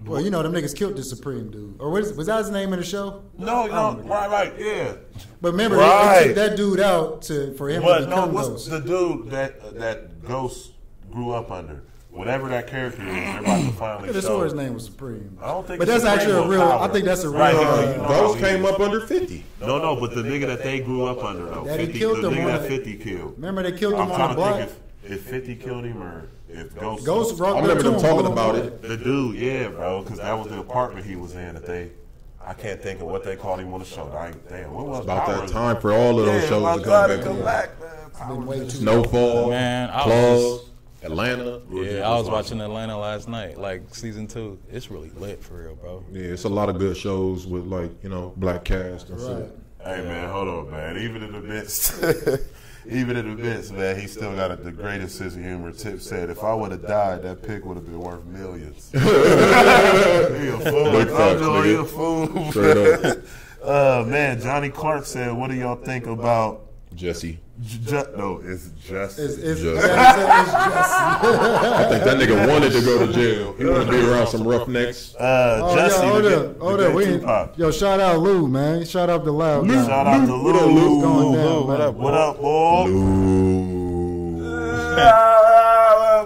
Well, you know them niggas killed the Supreme dude. Or was that his name in the show? No, right, yeah. But remember, Right. they took that dude out for him to But no, become what's Ghost. the dude that Ghost grew up under? Whatever that character is, they're about to finally Could have show. swore his name was Supreme. I don't think But it's that's actually a Supreme real. or Power. I think that's a real. Right, you know Ghost how he came is. up under 50. No, but the nigga that they grew up under though, That he 50, killed the him nigga on that the- 50 killed. Remember they killed him I'm on trying the to block. think if 50 killed him or if Ghost. Ghost brought I remember them to him, talking boom, about boom. it. The dude, yeah, bro, because that was the apartment he was in. That I can't think of what they called him on the show. Damn, what was About Power? that time for all of those Yeah, shows my to God, come to come back. man. Been way too Snowfall, Man, I Claws, was Atlanta. Yeah, I was watching Atlanta last night, like season 2. It's really lit for real, bro. Yeah, it's a lot of good shows with black cast and Right. shit. Hey man, hold on, man. Even in the midst, man, he still got the greatest sense of humor. Tip said, "If I would have died, that pick would have been worth millions." He a fool. Big facts, He a nigga. fool. Straight up. Man, Johnny Clark said, "What do y'all think about?" Jesse. No, it's just. It's Just- Jesse. I think that nigga wanted to go to jail. He wanted to be around some roughnecks. Jesse, hold the up. We gay ain't, Tupac. yo, shout out Lou, man. Shout out to Loud. guy. Shout out to Lou. What up, Lou? What's going down, What man? up? What up, boy?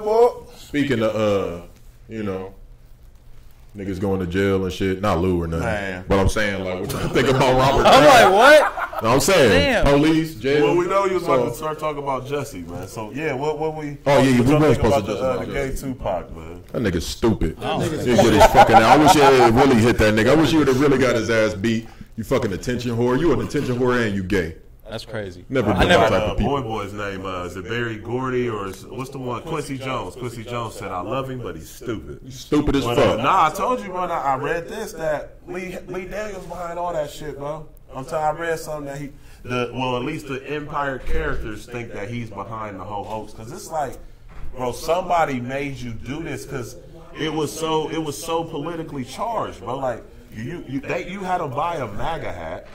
Lou. Speaking of, niggas going to jail and shit. Not Lou or nothing. Man. But I'm saying, like, what you think about Robert I'm Brown? like, what? No, I'm saying, Damn. police, jail. Well, we know you was about to So- start talking about Jesse, man. So yeah, what we? Oh, yeah, we what y'all were think supposed about to just the about gay Jesse. Tupac, man. That nigga's stupid. don't He think get his fucking. I wish you had really hit that nigga. I wish you would have really got his ass beat. You fucking attention whore. You an attention whore and you gay. That's crazy. Never I been never. that type of people. Boy's name is it Barry Gordy or what's the one? Quincy Jones. Quincy Jones said, "I love him, but he's stupid." Stupid as But, fuck. nah, I told you, bro. I read this that Lee Daniels behind all that shit, bro. I read something that at least the Empire characters think that he's behind the whole hoax because it's like, bro, somebody made you do this because it was so politically charged, bro. Like you had to buy a MAGA hat.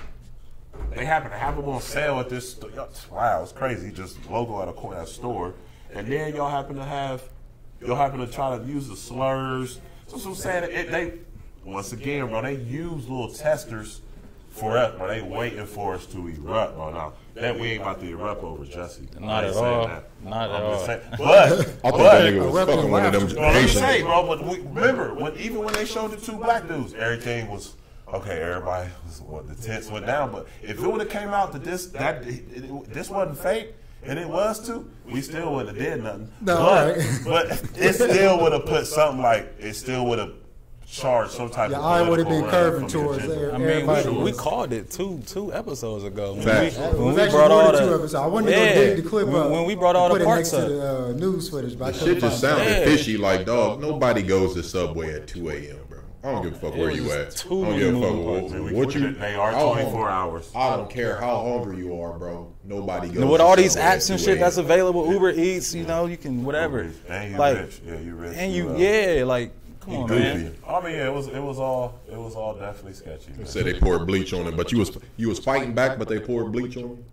They happen to have them on sale at this. Wow, it's crazy. Just logo at a store, and then y'all happen to try to use the slurs. So I'm saying they once again, bro. They use little testers for us, bro. They waiting for us to erupt, bro. Now that we ain't about to erupt over Jesse. Not I ain't at saying all. that. Not at I'm just all. saying- But I thought that nigga was Weapon fucking one of them laughter. let me Haitians. say, bro, but remember, even when they showed the two black dudes, everything was okay. Everybody was the tents went down. But if it would have came out that this wasn't fake, and it was too, we still wouldn't have did nothing. No, but, right. but it still would have put something like it still would have charged some type Your of. eye would have political been run curving from the towards agenda. there. I mean, Everybody we was. called it two episodes ago. Facts. It When was we actually brought more all than two the episodes. I wanted to go dig the clip up. when we brought all put the it parts next up. to the news footage, but I The couldn't shit just find it. sounded Yeah. fishy. Like, dog, nobody goes to Subway at 2 a.m., bro. I don't give a fuck where was you at. I too don't give a moving fuck parts. what you. They are how 24 hungry- hours. I don't care how hungry you are, bro. Nobody goes. With to all these Subway at apps and 2 shit that's a.m. available, Uber Eats, you can whatever. And you Like, rich. Yeah, you rich. and You, like, come on, goofy. man. I mean, yeah, it was all definitely sketchy. Man. Said they poured bleach on him, but you was fighting back, but they poured bleach on him.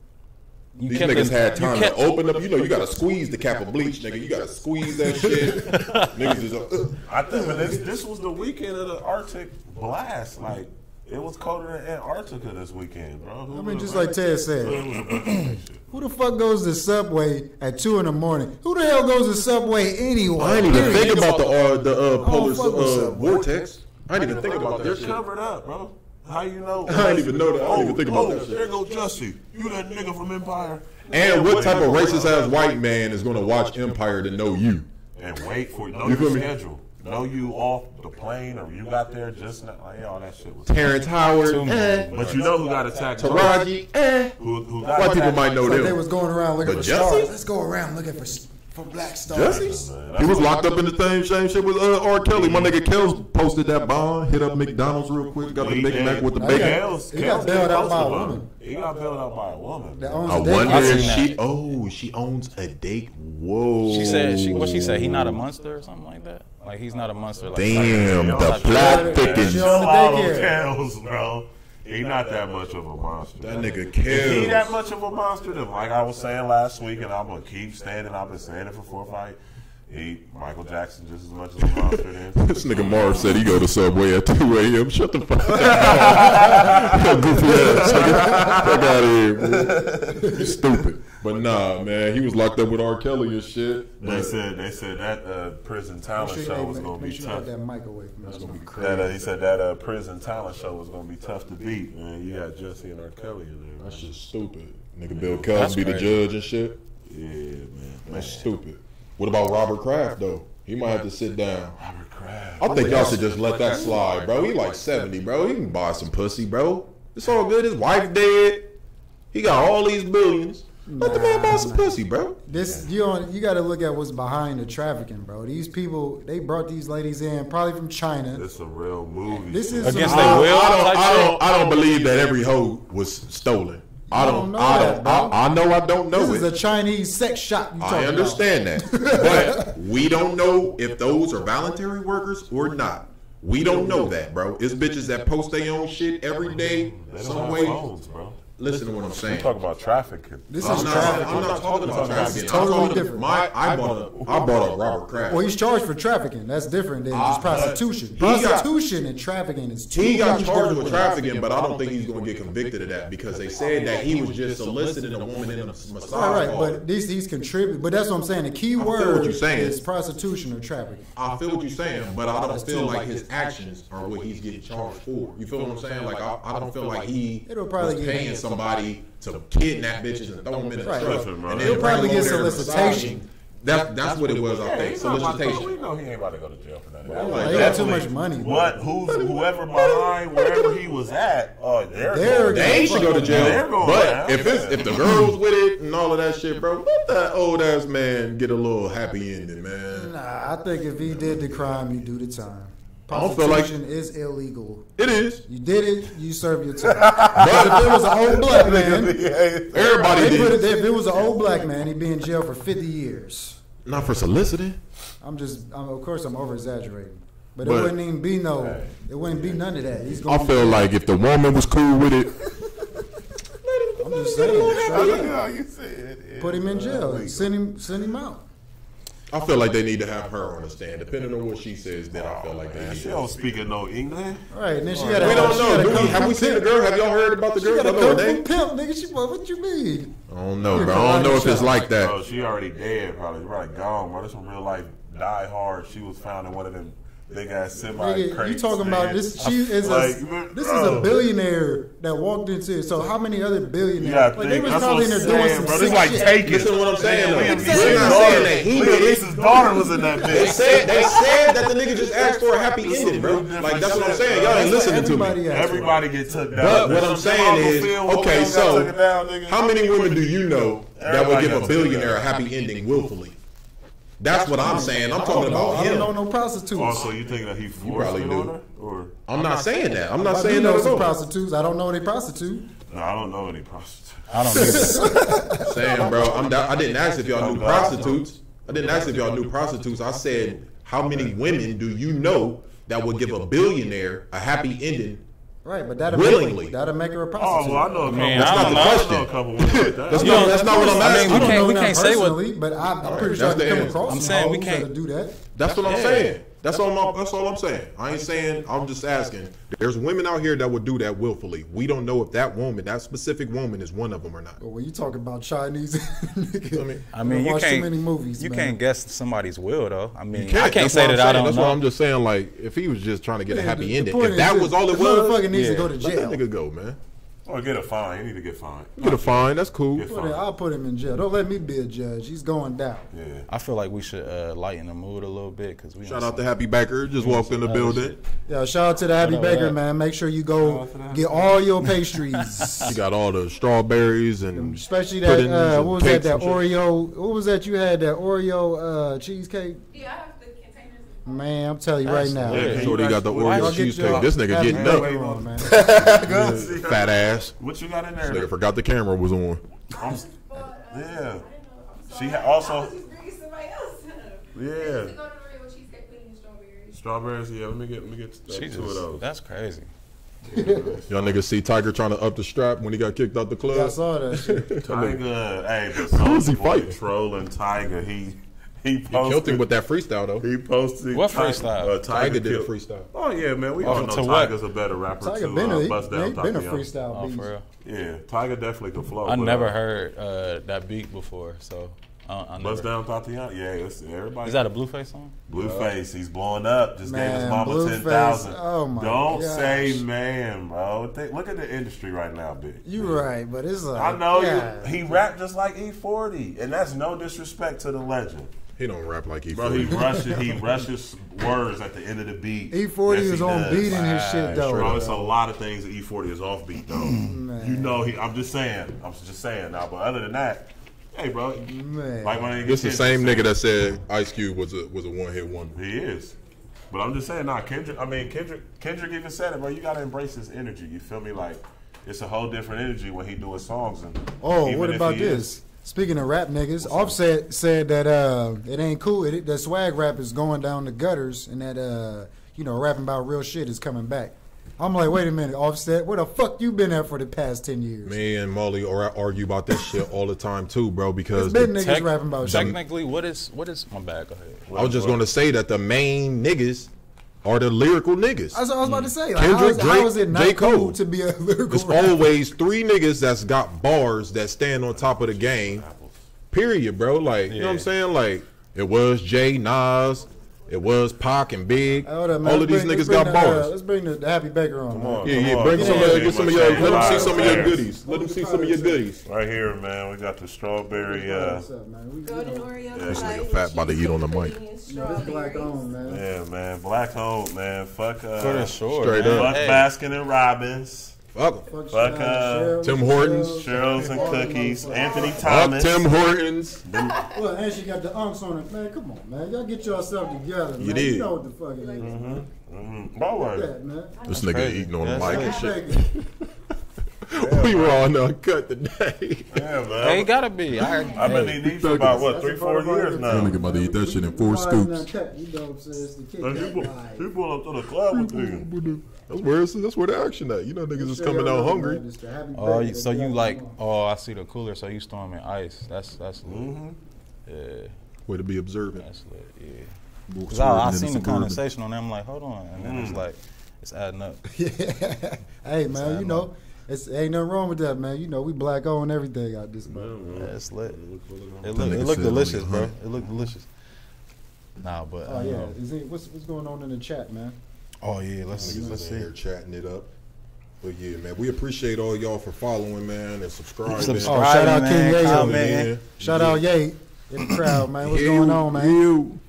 You These kept niggas it- had you time kept- to open up. You gotta squeeze the cap of bleach, nigga. You gotta squeeze that shit. Niggas is I think, but this was the weekend of the Arctic blast. Like it was colder in Antarctica this weekend, bro. Who I mean, would've just heard like Ted it? said, It was a bunch of that shit. who the fuck goes to Subway at 2 in the morning? Who the hell goes to Subway anyway? I didn't even think about the polar fuck with Subway. vortex. I didn't even think about that They're shit. covered up, bro. How you know? I didn't even know that. I didn't even think about that shit. There go Jesse. You that nigga from Empire. And what type of racist ass white man is gonna watch Empire to know you? And wait for know You feel your me? schedule. Know you off the plane or you got there just now. Like, yeah, all that shit was. Terrence Howard, But you know who got attacked? Taraji, Who got White people attacked? might know Like they them. was going around looking But for Jesse? stars. Let's go around looking for For black stars. Jesse? He was locked up in the same shit with R. Kelly. My nigga Kels posted that bond, hit up McDonald's real quick, got the Big Mac with the bacon. He got bailed out by a woman. He got bailed out by a woman. That owns I a daycare. wonder I if seen she owns a date. Whoa. She said what she said. He not a monster or something like that. Like he's not a monster. Like, Damn, like, the plot She thickens. on the daycare. Kells, bro. He not that much of a monster. That nigga If he that Kels. much of a monster, then like I was saying last week, and I'm gonna keep standing. I've been saying it for 4 or 5. Michael Jackson just as much as a monster then. This nigga Marv said he go to Subway at 2 a.m. Shut the fuck up. Goofy ass nigga. Fuck out of here, bro. You stupid. But nah, man, he was locked up with R. Kelly and shit. They said that prison talent show was gonna be tough. That mic away from us. Gonna be He said that prison talent show was gonna be tough to beat. Man, you got Jesse and R. Kelly in there. That shit's stupid. Nigga Bill Cosby the judge and shit. Yeah, man. That's stupid. What about Robert Kraft though? He might have to sit down. Robert Kraft. I think y'all should just let that slide, bro. He like 70, bro. He can buy some pussy, bro. It's all good. His wife dead. He got all these billions. Let the man buy some pussy, bro. This you got to look at what's behind the trafficking, bro. These people, they brought these ladies in probably from China. It's a real movie. This is Against some- their will? I don't believe that every hoe was stolen. I don't know I don't know This is it. a Chinese sex shop. You I talking understand that. But we don't know if those are voluntary workers or not. We don't know that, bro. It's bitches that post their own shit every day, They don't some have way. phones, bro. Listen to what I'm We saying. talk about trafficking. This I'm is not trafficking. talking about trafficking. Totally I'm talking different. I bought a Robert Kraft. Well, he's charged for trafficking. That's different than just prostitution. got- Prostitution and trafficking is two. He got charged different with ways. trafficking, but I don't think he's going to get convicted of that because they said that he was just soliciting a woman in a massage Right, parlor. but he's contributing. But that's what I'm saying. The key feel word what you're saying. is prostitution or trafficking. I feel what you're saying, but I don't feel like his actions are what he's getting charged for. You feel what I'm saying? Like I don't feel like he It'll probably was get- paying somebody to kidnap bitches and throw them in a Right. truck. Listen, bro. And He'll then probably bring get them over there to solicitation. massage. That's what it was, I think. He's not about to- We Solicitation. know he ain't about to go to jail for that. Like, They got too much money. But whoever behind wherever he was at, they're They're- They should go to jail. They're going But down. if the girl's with it and all of that shit, bro, let that old ass man get a little happy ending, man. Nah, I think if he did the crime, you do the time. I don't feel like- Prostitution is illegal. It is. You did it, you serve your time. But if it was an old black man, Everybody they put it, did. if it was an old black man, he'd be in jail for 50 years. Not for soliciting. Of course, I'm over exaggerating, but it But- wouldn't even be it wouldn't be none of that. He's I going. feel like if the woman was cool with it, I'm just saying, straight up. Yeah, you said. Put him in jail. Send him out. I feel like they need to have her on the stand. Depending on what she says, then I feel like they Man, need she to. don't speak in no English. All right, and then she got. We don't know. Do we? Have we seen the girl? Have y'all heard about the She girl? got a Y'all know her kung fu name? pimp, nigga. What you mean? I don't know, bro. I don't know if it's like that. Oh, she already dead, probably gone, bro. This some real life die hard. She was found in one of them big ass semi Nigga, crates. you talking man. about this? She is Like, this is a billionaire that walked into it. So how many other billionaires? Yeah, Like they was that's probably what in I'm there doing saying, some bro. sick This like shit. taking. Listen to what I'm saying, though. Liam We're Neeson's not daughter- saying that he Liam did it. Neeson's daughter was in that bitch. They said that the nigga just asked for a happy ending, bro. Like that's what I'm saying. Y'all ain't listening to me. Everybody get took down. But what I'm saying is, okay, so how many women do you know that would give a billionaire a happy ending willfully? That's what I'm saying. I'm talking about I don't know him. no prostitutes. Also, you think that he forced probably it do. on her? Or I'm not saying that. I'm not I do saying know that at some all. prostitutes. I don't know any prostitute. no, I don't know any prostitutes. I don't either. Saying, bro, I didn't ask if y'all knew prostitutes. I didn't ask if y'all knew prostitutes. I said, how many women do you know that would give a billionaire a happy ending? Right, but that'll Willingly. make her a Oh, prostitute. well, I know a couple. Man, That's not the I know question. a couple women like that. That's not what I'm I mean, asking. we can't- know them say what- personally, but I'm pretty sure I that's can come the across I'm some saying we hoes can't- that'll do that. That's what I'm saying. That's all I'm saying. I ain't saying. I'm just asking. There's women out here that would do that willfully. We don't know if that woman, that specific woman, is one of them or not. But when you talk about Chinese, nigga, I mean, you watch can't. too many movies. You man. can't guess somebody's will, though. I mean, Can't. I can't That's say what I'm that I saying. don't That's know. why I'm just saying. Like, if he was just trying to get a Yeah, happy the ending, point if is that this, was all it the was, motherfucker needs to yeah. go to let jail. that nigga go, man. Or get a fine. You need to get fined. Get a fine. That's cool. Get fined. I'll put him in jail. Don't let me be a judge. He's going down. Yeah. I feel like we should lighten the mood a little bit because we Shout out to Happy Baker. Just walked in the building. Yeah, shout out to the Happy Baker, man. Make sure you go get all your pastries. You got all the strawberries and especially that what was that? cakes That and shit. Oreo. What was that you had? That Oreo cheesecake. Yeah, I have the containers. Man, I'm telling you right now. Yeah. Shorty got the Y'all Oreo get cheesecake. your This nigga Happy getting Baker up. on, man. Fat ass. What you got in there? Nigga forgot the camera was on. Yeah. She also. I was just bringing somebody else. Yeah. I used to go to the real cheesecake pudding and strawberries. Strawberries. Yeah. Let me get two of those. That's crazy. Y'all niggas see Tiger trying to up the strap when he got kicked out the club. I saw that shit. Tiger. Hey, but Who's he Soulja Boy fighting? trolling Tiger. He He killed him with that freestyle though. He posted. What freestyle? Tiger did a killed- freestyle. Oh yeah, man. We all know to what? Tiger's a better rapper Tiger too. been a Bust Down been a Tatiana. freestyle Oh, beast. for real? Yeah, Tiger definitely can flow. I but, never heard that beat before, so I Bust never. Down Tatiana. Yeah, it's everybody. Is that a Blueface song? Blueface? He's blowing up. Just gave his Man, mama Blueface, 10,000. oh my Don't gosh. say man, bro. Look at the industry right now, big. You right, but it's like I know yeah. he rapped just like E40, and that's no disrespect to the legend. He don't rap like he. Bro, he rushes words at the end of the beat. E40 Yes, is he on does. beating his shit though. Bro, it's a lot of things that E40 is offbeat though. Man. You know, I'm just saying now. But other than that, hey, bro, Man. like when This the same nigga that said Ice Cube was a one hit wonder. He is. But I'm just saying, Kendrick even said it, bro. You gotta embrace his energy. You feel me? Like it's a whole different energy when he doing songs. And Oh, even what if about he this? is- Speaking of rap niggas, Offset said that it ain't cool. That swag rap is going down the gutters, and that rapping about real shit is coming back. I'm like, wait a minute, Offset, where the fuck you been at for the past 10 years? Me and Molly argue about that shit all the time too, bro. Because There's been niggas rapping about shit. Technically, what is my bad? Go ahead. I was just gonna say that the main niggas are the lyrical niggas. That's what I was about to say. Like, Kendrick, how is it Drake, not J. cool Cole. to be a lyrical It's rapper? always three niggas that's got bars that stand on top of the game. Period, bro. Like, you know what I'm saying? Like, it was Jay, Nas, it was Pac and Big. Hold up, man. All of these Let's niggas bring got the, bars. Let's bring the Happy Baker on. Come man. on, Yeah, come yeah. on. Bring some. Get some of your. Let them see some of your Right goodies. Let them see some of your goodies. Right here, man. We got the strawberry. What's up, man? Golden Oreo. This nigga fat about to eat on the mic. This black on, man. Yeah, man. Black hole, man. Fuck. For sure. Straight man. up. Fuck Hey, Baskin and Robbins. Fuck. Fuck, Tim Hortons. Cheryl's and cookies. Anthony Fuck Thomas. Tim Hortons. Well, and she got the unks on it, man. Come on, man. Y'all get yourself together, man. You did. You know what the fuck it is. Bro, Look at that, man. This nigga crazy. eating on the That's mic and Happy shit. Baker. We were on uncut today. Yeah, man. Hey, gotta be. I've been eating these for about, what, 3-4 years now. That nigga about to eat that shit in 4 scoops. You know what I'm saying? It's the Man, Kickback. he pull up to the club with me. That's where the action at. You know niggas is coming out hungry. So you like? Oh, I see the cooler. So you storming ice. That's lit. Yeah, Way to be observant. that's lit. Yeah. Cause I seen the conversation on there. I'm like, hold on, and then it's like, it's adding up. Hey, man, you know, ain't nothing wrong with that, man. You know, we black owned everything out this month. Yeah, it's lit. It nigga look said delicious, only bro. 100. It look delicious. Nah, but Oh, yeah. What's going on in the chat, man? Oh yeah, let's see. Niggas in here chatting it up. But yeah, man, we appreciate all y'all for following, man, and subscribing. Oh, shout out man, King Yayo, comment. man. Shout out Ye in the crowd, man. What's going on, man?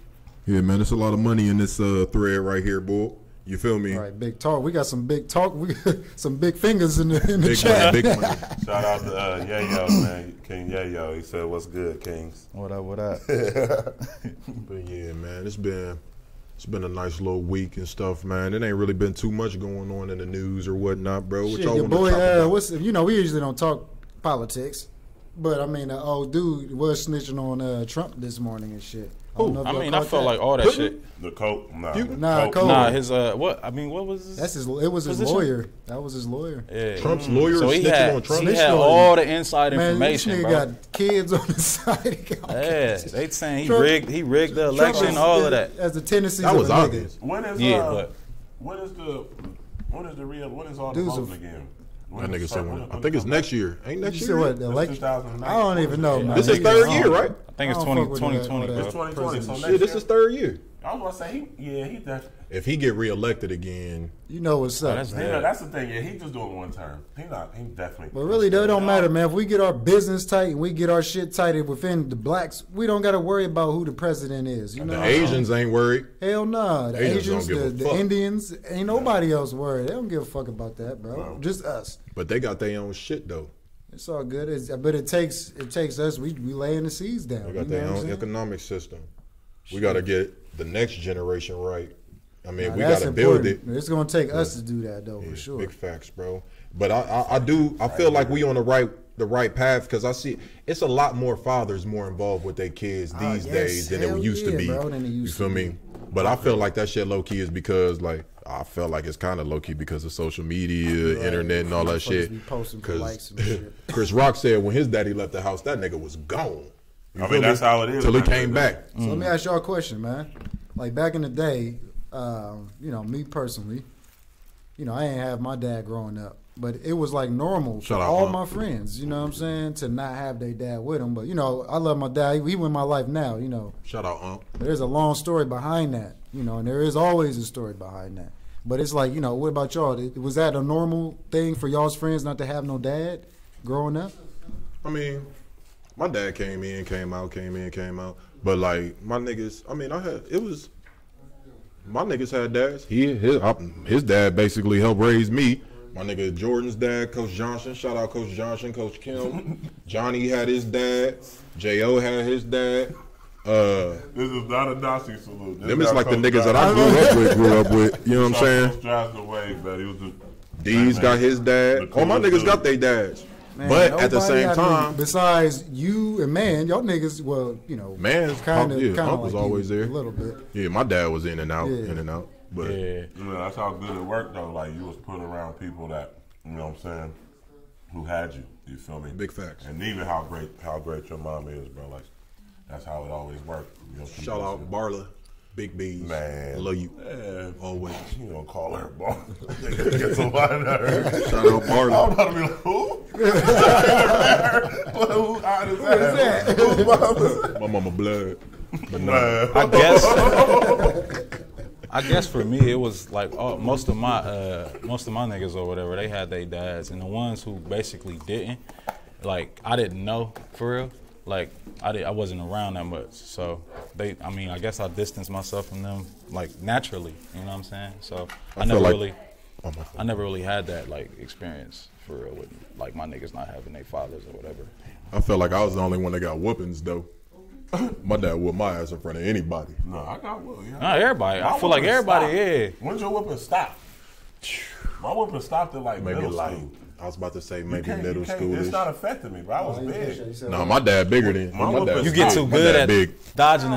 Yeah, man, there's a lot of money in this thread right here, boy. You feel me? All right, big talk. We got some big talk. We got some big fingers in the Big chat. money, big money. Shout out to Yayo, man. King Yayo. He said, what's good, Kings? What up? What up? But yeah, man, it's been a nice little week and stuff, man. It ain't really been too much going on in the news or whatnot, bro. What Shit, y'all your want to boy, talk about? we usually don't talk politics, but I mean, the old dude was snitching on Trump this morning and shit. I mean, I felt like all that shit. The Coke? Nah. Nah, Coke. Nah, his what? I mean, what was his? That's his. It was his position? lawyer. That was his lawyer. Yeah. Trump's lawyer So he snitching had on Trump? he had Snitched on all him. the inside Man, information, this nigga bro. got kids on the side. Yeah, they saying Trump- he rigged the election, Trump all is- of that. As the tendencies That of was a obvious. nigga. When is, Yeah, but when is all the Dudes voting are- again? That nigga said, I think it's next year. Ain't next You year? said what? The election? 2009. I don't even know, man. This is Niggas, third I year, don't- right? I think it's I don't fuck with 2020, that. bro. It's 2020. So Shit, next this year, is third year. I was gonna say he definitely. If he get reelected again, You know what's up. that's man. dead. Yeah, that's the thing. Yeah, he just doing one term. He definitely. But really, that don't matter, man. If we get our business tight and we get our shit tighter within the blacks, we don't got to worry about who the president is. You know, the Asians ain't worried. Hell nah. The Asians Asians, don't give a the fuck. Indians, ain't nobody else worried. They don't give a fuck about that, bro. No. Just us. But they got their own shit though. It's all good. But it takes us. We laying the seeds down. They got you know their what I'm own saying? economic system. We got to get the next generation right. I mean, Now, we that's got to build it. important. It's gonna take us to do that though, Yeah, for sure. Big facts, bro. But I feel like we on the right path because I see it's a lot more fathers more involved with their kids these yes, days than it hell used to yeah, be. bro, than it You used feel to me? be. But I feel like that shit low key is because like I felt like it's kind of low key because of social media, internet, and all that Motherfuckers shit. be posting for 'Cause likes and shit. Chris Rock said when his daddy left the house, that nigga was gone. You I feel mean, me? that's how it is. Till he man. came back. So let me ask y'all a question, man. Like back in the day, you know, me personally, you know, I ain't have my dad growing up, but it was like normal Shout for out, all Unc. my friends, you know what I'm saying, to not have their dad with them. But you know, I love my dad. He in my life now, you know. Shout out, Unc. But there's a long story behind that, you know, and there is always a story behind that. But it's like, you know, what about y'all? Was that a normal thing for y'all's friends not to have no dad growing up? I mean, my dad came in, came out, came in, came out. But like my niggas, I mean, my niggas had dads. His dad basically helped raise me. My nigga Jordan's dad, Coach Johnson. Shout out Coach Johnson, Coach Kim. Johnny had his dad. J.O. had his dad. This is not a Nazi salute. This Them is is like the Coach niggas that Johnson. I grew up with. You know what I'm saying? Coach Johnson away, man. He was the D's got his dad. The All my coolest niggas dude. got their dads. Man, But at the nobody same had time, besides you and man, y'all niggas, well, you know, Man's kind of, Unc- yeah, Unc was like always you, there. a little bit. yeah, my dad was in and out, Yeah. in and out. But Yeah. You know, that's how good it worked though. Like you was put around people that, you know what I'm saying, who had you. You feel me? Big facts. And even how great your mom is, bro. Like that's how it always worked. You know, Shout out Barla, Big B's. Man. I love you. Yeah, Always. you don't call her ball. Get somebody nerve. Shout out Barla. I'm about to be like, who? Who is that? Who's mama? My mama blood. But no. I guess for me it was like most of my niggas or whatever, they had their dads, and the ones who basically didn't, like I didn't know for real. Like I wasn't around that much, so I guess I distanced myself from them like naturally. You know what I'm saying? So I never really had that like experience for real with like my niggas not having their fathers or whatever. I felt like I was the only one that got whoopings though. My dad whooped my ass in front of anybody. No, I got one. Yeah. Not everybody. I My feel like whooping everybody. stopped. Yeah. When's your whooping stop? My whooping stopped at like Maybe middle like school. I was about to say You maybe can't- middle you can't- school. It's not affecting me, bro. I was big. Nah, my dad bigger than My my whooping dad. You get big. too My good dad at big. dodging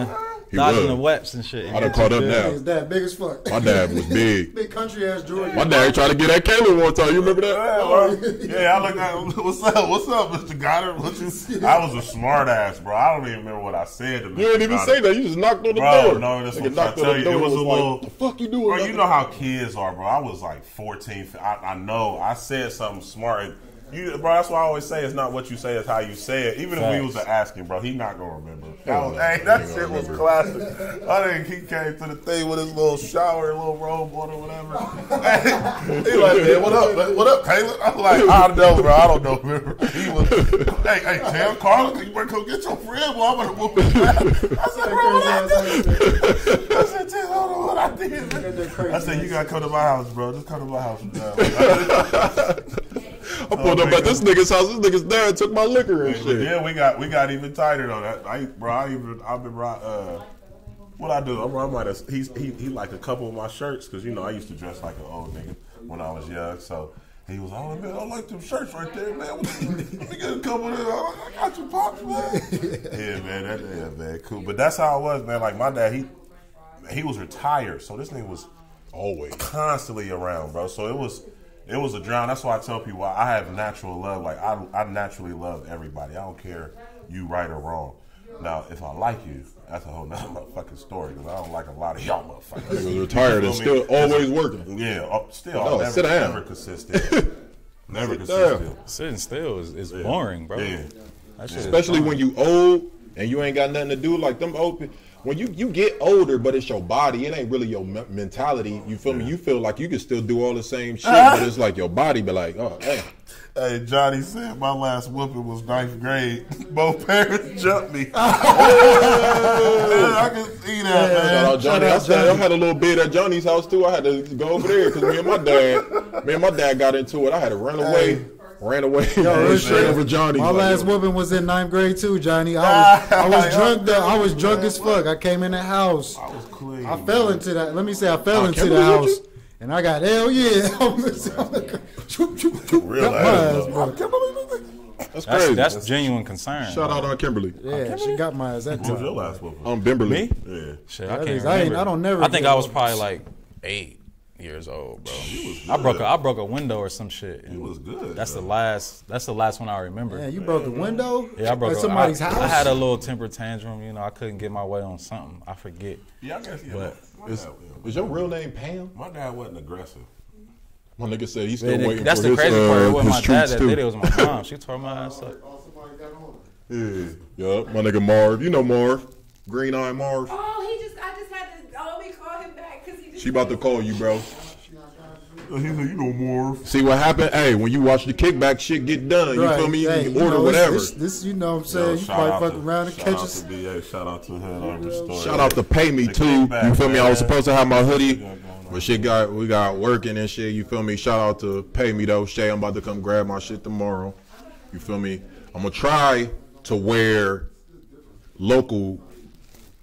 He the was. webs and shit. I done caught up now. His dad big as fuck. My dad was big. Big country ass Georgia. My dad tried to get at Caleb one time. You remember that? Yeah, I looked at what's up, Mr. Goddard? I was a smart ass, bro. I don't even remember what I said to Mr. You didn't even Goddard. say that. You just knocked on the Bro, door. no, that's Nigga what I'm knocked trying to on the tell you. It door was a and like, little. the fuck you doing? Bro, you know how kids are, bro. I was like 14. I know. I said something smart. Bro, that's why I always say it's not what you say, it's how you say it. Even if we was asking, bro, he not gonna remember. That shit was classic. I think he came to the thing with his little shower, little robe on or whatever. He like, man, what up, Caleb? I'm like, I know, bro. I don't know. Remember? He was, hey, tell Carla, you better come get your friend, boy. I'm gonna whoop his ass. I said, bro, what I did? I said, tell her what I did. Man. I said, you gotta come to my house, bro. Just come to my house. I pulled up at this nigga's house. This nigga's dad took my liquor and But shit. then we got even tighter though. I've been what I do? I might have he liked a couple of my shirts because you know I used to dress like an old nigga when I was young. So he was like, oh man, I like them shirts right there, man. Let me get a couple of them. I got your pops, man. Yeah, man, cool. But that's how it was, man. Like my dad, he was retired, so this nigga was Always. constantly around, bro. So it was a drown. That's why I tell people I have natural love. Like I naturally love everybody. I don't care you right or wrong. Now, if I like you, that's a whole nother motherfucking story. Because I don't like a lot of y'all motherfuckers. He was retired and still always working. Yeah, still. No, I'm sit down. never consistent. Never Sit consistent. Sitting still is boring, bro. Yeah. That shit is Especially boring. when you old and you ain't got nothing to do, like them open. When you get older, but it's your body, it ain't really your mentality. You feel me? You feel like you can still do all the same shit, but it's like your body be like, oh, hey. Hey, Johnny said my last whooping was 9th grade. Both parents jumped me. I can see that, man. Shout out Johnny. I had a little bit at Johnny's house too. I had to go over there because me and my dad got into it. I had to run away. Ran away straight over Johnny. My last whooping was in 9th grade too, Johnny. I was drunk. I was drunk as fuck. I came in the house. I was clean. I fell into that. Let me say, I fell into the house, and I got hell yeah. Real ass, bro. That's crazy. That's genuine concern. Shout out on Kimberly. Yeah, she got my ass that What was your time. last whooping? Bimberly. Me? Yeah. Shit, That I can't is- remember. I don't never I think get I was whoopings. probably like 8 years old, bro. was I broke good. I broke a window or some shit. You was good. That's though. the last one I remember. Man, you broke a window? Yeah, I broke at somebody's house. I had a little temper tantrum, you know. I couldn't get my way on something. I forget. Yeah, I guess. Yeah, But Is your real name Pam? my dad wasn't aggressive. My nigga said he's still waiting That's for the his, crazy part. It wasn't my his dad treats that too. did it. It was my mom. She tore my ass up. Yeah, my nigga Marv. You know Marv, Green Eye Marv. Oh, I just had to. Let me call him back because he just. She about to call you, bro. He said, you know more. See what happened? Hey, when you watch the kickback shit get done, you Right. feel me? You Hey, can order know, whatever. This, you know what I'm saying? You might fuck around and catch us. Shout out to him on the story. Shout out to Pay Me The too. Kickback, You feel me? I was man. supposed to have my hoodie, What you got going on? but we got working and shit. You feel me? Shout out to Pay Me though. Shay, I'm about to come grab my shit tomorrow. You feel me? I'm gonna try to wear local,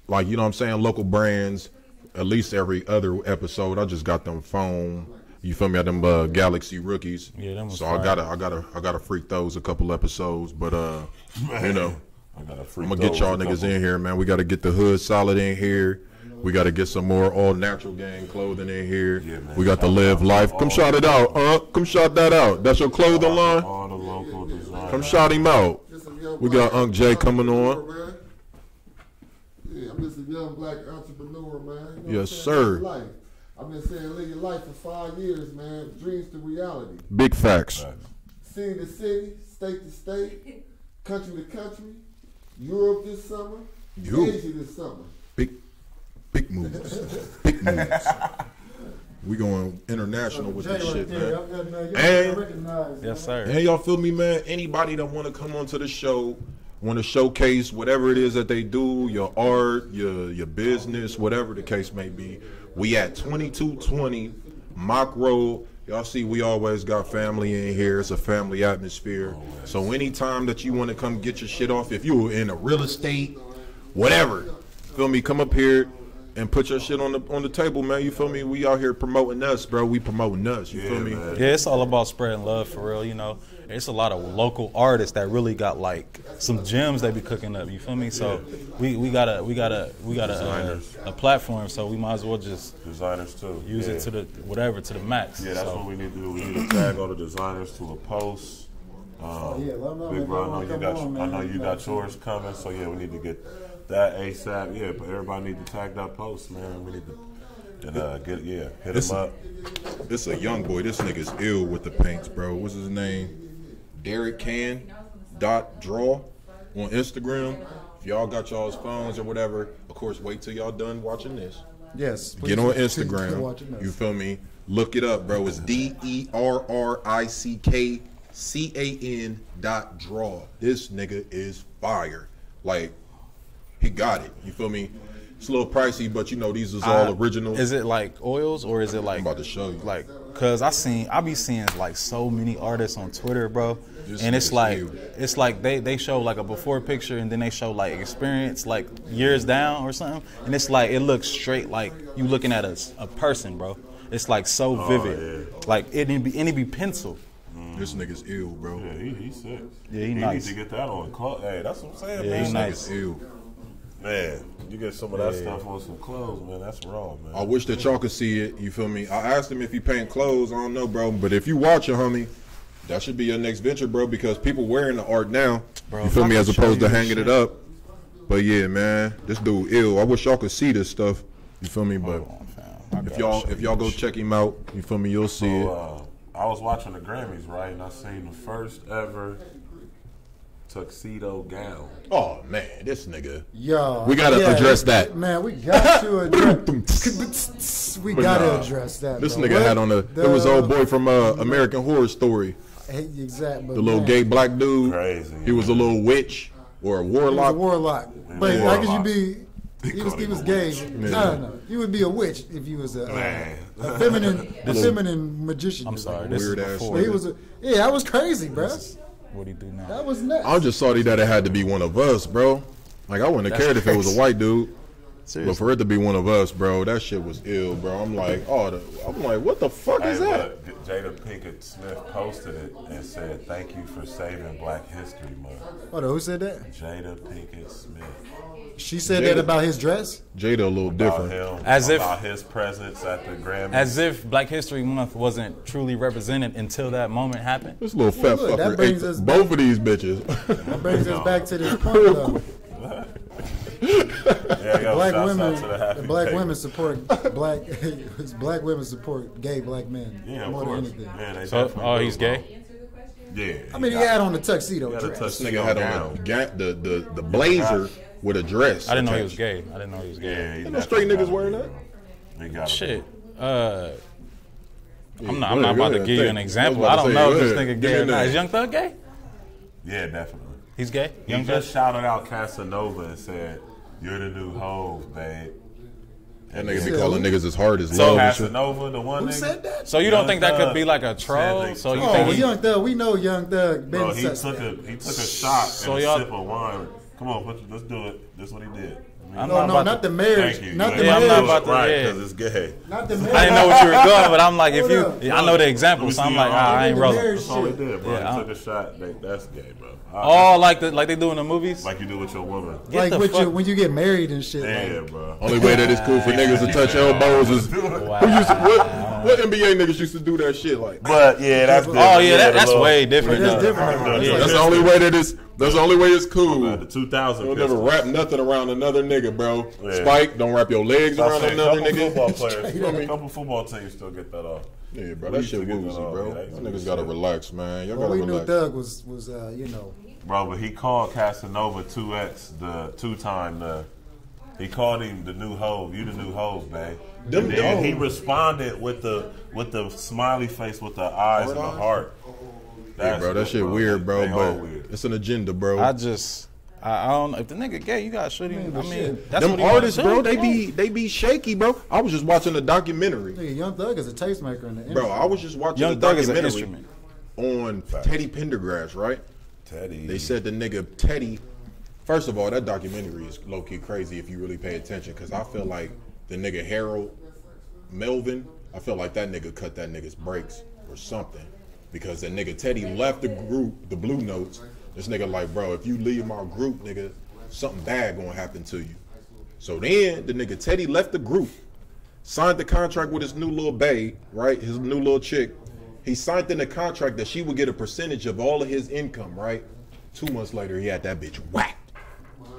like you know what I'm saying, local brands. At least every other episode, I just got them phone. You feel me? At them Galaxy rookies. Yeah, them was so I fire. gotta freak those a couple episodes, but you know. I gotta I'm gonna get y'all niggas in here, man. We gotta get the hood solid in here. We gotta get some more all natural gang clothing in here. Yeah, man. We got to live life. Come shout it out, come shout that out. That's your clothing line. All the local designers. Come shout him out. We got Unc Jay coming on. Yeah, I'm just a young black entrepreneur, man. You know Yes, what I'm saying? sir. Live life. I've been saying live your life for 5 years, man. Dreams to reality. Big facts. City to city, state to state, country to country, Europe this summer, Europe. Asia this summer. Big moves. Big moves. We going international with this shit, man. And Yes, sir. Hey, y'all feel me, man? Anybody that want to come onto the show, want to showcase whatever it is that they do, your art, your business, whatever the case may be, we at 2220 Mock Road. Y'all see, we always got family in here. It's a family atmosphere. So anytime that you want to come get your shit off, if you were in a real estate, whatever, feel me, come up here and put your shit on the table, man. You feel me? We out here promoting us, bro. We promoting us. You feel me? man. Yeah, it's all about spreading love for real, you know. It's a lot of local artists that really got like some gems they be cooking up. You feel me? So we got a platform, so we might as well just Designers too. use it to the max. Yeah, that's so. what we need to do. We need to tag all the designers to a post. Yeah, let them know, Big man. bro, I know you got Come yours coming. So yeah, we need to get that ASAP. Yeah, but everybody need to tag that post, man. We need to hit It's- them up. This a young boy. This nigga's ill with the paints, bro. What's his name? Derek Can .draw on Instagram. If y'all got y'all's phones or whatever, of course, wait till y'all done watching this. Yes. Get on please keep Instagram. watching this. You feel me? Look it up, bro. It's DERRICKCAN.draw. This nigga is fire. Like, he got it. You feel me? It's a little pricey, but you know these is all original. Is it like oils or is it like? I'm about to show you. Like, cause I be seeing like so many artists on Twitter, bro, This and it's is like you. they show like a before picture and then they show like experience like years down or something, and it's like it looks straight like you looking at a person, bro. It's like so vivid, like it be pencil. This nigga's ill, bro. Yeah, he's sick. Yeah, he nice. needs to get that on. Hey, that's what I'm saying, Yeah, man. he nice. Ill. Man, you get some of that stuff on some clothes, man. That's raw, man. I wish that y'all could see it. You feel me? I asked him if he paint clothes. I don't know, bro. But if you watching, homie, that should be your next venture, bro. Because people wearing the art now. Bro, You feel if me? I As could show opposed to you this hanging it shit. up. But yeah, man, this dude ill. I wish y'all could see this stuff. You feel me? But Hold on, fam. I if gotta y'all show if you y'all go this check him out, you feel me? You'll see it. I was watching the Grammys, right, and I seen the first ever tuxedo gown. Oh man, this nigga. Yo, We gotta address that. Man, we got to address. We gotta address that. This bro. nigga had on it was old boy from American Horror Story. Exactly. The little gay black dude. Crazy. He was a little witch or a He was warlock. a warlock. But Warlock. how could you be? He was a gay. witch. I don't know. You would be a witch if you was Man. a feminine magician. I'm sorry. This Weird is ass before. But he was that was crazy, bro. What do you do now? That was nuts. I just thought that it had to be one of us, bro. Like I wouldn't have cared if it was a white dude. But Seriously. for it to be one of us, bro, that shit was ill, bro. I'm like, what the fuck Hey, is that? look, Jada Pinkett Smith posted it and said, "Thank you for saving Black History Month." Hold on, who said that? Jada Pinkett Smith. She said Jada. that about his dress. Jada a little About different. him, As if- about his presence at the Grammy. As if Black History Month wasn't truly represented until that moment happened. This little fat look, that fucker brings ate us both of these bitches. That brings us back to this point though. yeah, yo, Black shouts women, out to the happy black baby. women support black women support gay black men Yeah, of more course. than anything. Yeah, they So, definitely oh, do, he's bro. gay? Yeah. I mean, he had on the tuxedo He had a dress. This tuxedo nigga had gown. on the blazer with a dress. I didn't know he was attached. gay. I didn't know he was gay. Yeah, he Ain't no straight definitely niggas wearing that. He got Shit. I'm Go not ahead, about go to ahead. give you an Think. example. I I was don't about to know say, if this go ahead. nigga Give gay me or a not. name. Is Young Thug gay? Yeah, definitely. He's gay? He Young just Thug? shouted out Casanova and said, "You're the new Hove, babe." That nigga be Yeah. calling niggas as hard as So love and shit. Casanova, the one Who nigga. said that? So you don't Young think that could Thug be like a said troll? they- So you Oh, think well, he, Young Thug, we know Young Thug been Bro, he took suspect. a shot So and a y'all- sip of wine. Come on, let's do it. This is what he did. I'm No, about not to- the marriage, Thank you. not the You Yeah, I'm ain't not marriage, do it about to- right yeah. because it's gay. not the marriage. I didn't know what you were going, but I'm like, if you, Hold I know the Let example, me so see I'm your like, arm. I ain't The rolling. marriage That's all he shit. did, bro. Yeah, He I'm- took a shot. That's gay, bro. Oh, like they do in the movies? Like you do with your woman. Like the with fuck- you, when you get married and shit. Yeah, Like, bro. Only way that it's cool for niggas to touch elbows is who used to, what NBA niggas used to do that shit like. But yeah, that's different. Oh, yeah, that's the way different. That's though. different. little- Yeah. That's the only way that it's. That's the only way it's cool. The 2000 Don't never pistol. wrap nothing around another nigga, bro. Yeah. Spike, don't wrap your legs I around say, another couple football nigga. players, You know what I a mean? couple football teams still get that off. Yeah, bro, We that used to shit get woozy, that off, bro. yeah, that used to Y'all be niggas gotta shit. relax, man. Y'all well, gotta we knew relax. Thug was you know, Bro, but he called Casanova 2X, the two-time, he called him the new Hove. You the new Hove, man. Them And then dogs. he responded with the smiley face with the eyes and the heart. Yeah, bro, that That's shit what, weird, bro. They all But weird. it's an agenda, bro. I don't know. If the nigga gay, you gotta shoot him. I mean, that's Them what he wanna artists, do. bro, they be shaky, bro. I was just watching a documentary, nigga, Young Thug is a tastemaker in the industry. bro. I was just watching Young a Thug is an documentary instrument. on Teddy Pendergrass, right? Teddy. They said the nigga Teddy. First of all, that documentary is low key crazy if you really pay attention, because I feel like the nigga Harold Melvin, I feel like that nigga cut that nigga's brakes or something, because that nigga Teddy left the group, the Blue Notes. This nigga like, bro, if you leave my group, nigga, something bad gonna happen to you. So then the nigga Teddy left the group, signed the contract with his new little bae, right? His new little chick. He signed in the contract that she would get a percentage of all of his income, right? 2 months later, he had that bitch whacked.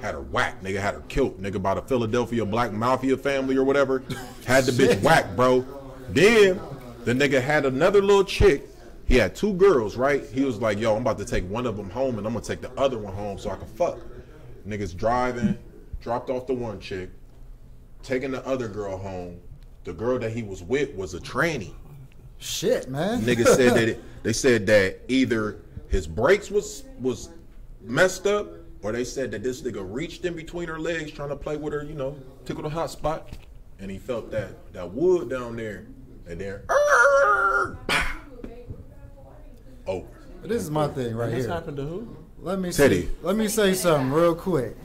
Had her whacked, nigga, had her killed, nigga, by the Philadelphia Black Mafia family or whatever. Had the bitch whacked, bro. Then the nigga had another little chick. He had 2 girls, right? He was like, yo, I'm about to take one of them home and I'm gonna take the other one home so I can fuck. Niggas driving, dropped off the one chick, taking the other girl home. The girl that he was with was a tranny. Shit, man. Niggas said that they said that either his brakes was messed up, or they said that this nigga reached in between her legs trying to play with her, you know, tickle the hot spot, and he felt that wood down there, and then over. But this is my thing right This here. happened to who? Let me Teddy. see. Let me say something real quick.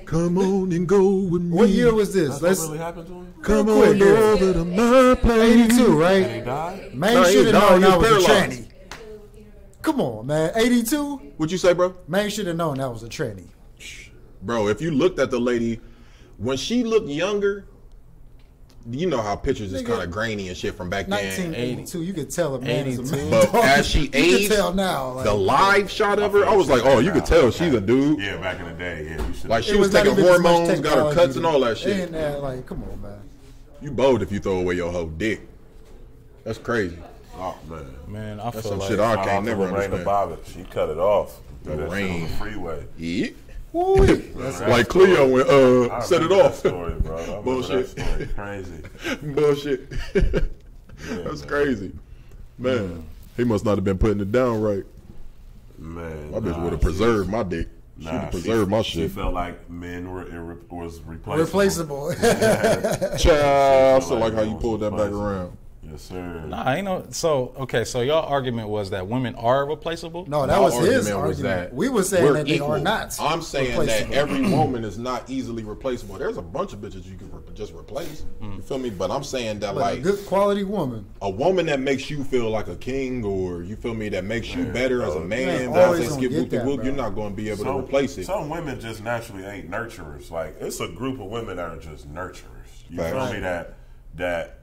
Come on and go with me. What year was this? That's Let's what really happened to him? Come real quick on here. over to my place. 82, He right? died? Man No, he should have died. known He that was was a paralyzed. tranny. Come on, man. 82? What'd you say, bro? Man should have known that was a tranny. Bro, if you looked at the lady, when she looked younger, you know how pictures is Nigga. kind of grainy and shit from back then. 1982. You could tell a man is a man. But as she You aged, can tell now. Like, the live shot of her, I was like, oh, you could tell she's a dude. Yeah, back in the day, yeah. You should Like, it she was not taking even as much hormones, got her technology cuts and to- all that They shit. ain't that, like, come on, man. You bold if you throw away your whole dick. That's crazy. Oh man, I That's feel some like shit I can't never Raina understand. Bobbitt, she cut it off. The That shit rain. on the freeway. Yeah. That's Like Cleo when set it that off. story, bro. I remember Bullshit. that story. Crazy. Bullshit. That's man. crazy. Man, he must not have been putting it down right. Man, My bitch would have preserved my dick. She'd have preserved my She shit. felt like men was replaceable. Replaceable. Child, I still like how you pulled that back around. Yes, sir. Nah, I ain't know. So okay, so y'all argument was that women are replaceable. No, that My was his argument was argument. that we were saying we're that they equal. are not. I'm saying that replaceable. every woman is not easily replaceable. There's a bunch of bitches you can just replace. You feel me? But I'm saying that But a like good quality woman. a woman that makes you feel like a king, or you feel me, that makes you better as a man, Man, that always says gonna skip get whoop de that, whoop, bro. you're not going to be able to replace it. Some women just naturally ain't nurturers. Like it's a group of women that are just nurturers. You Facts. feel me? That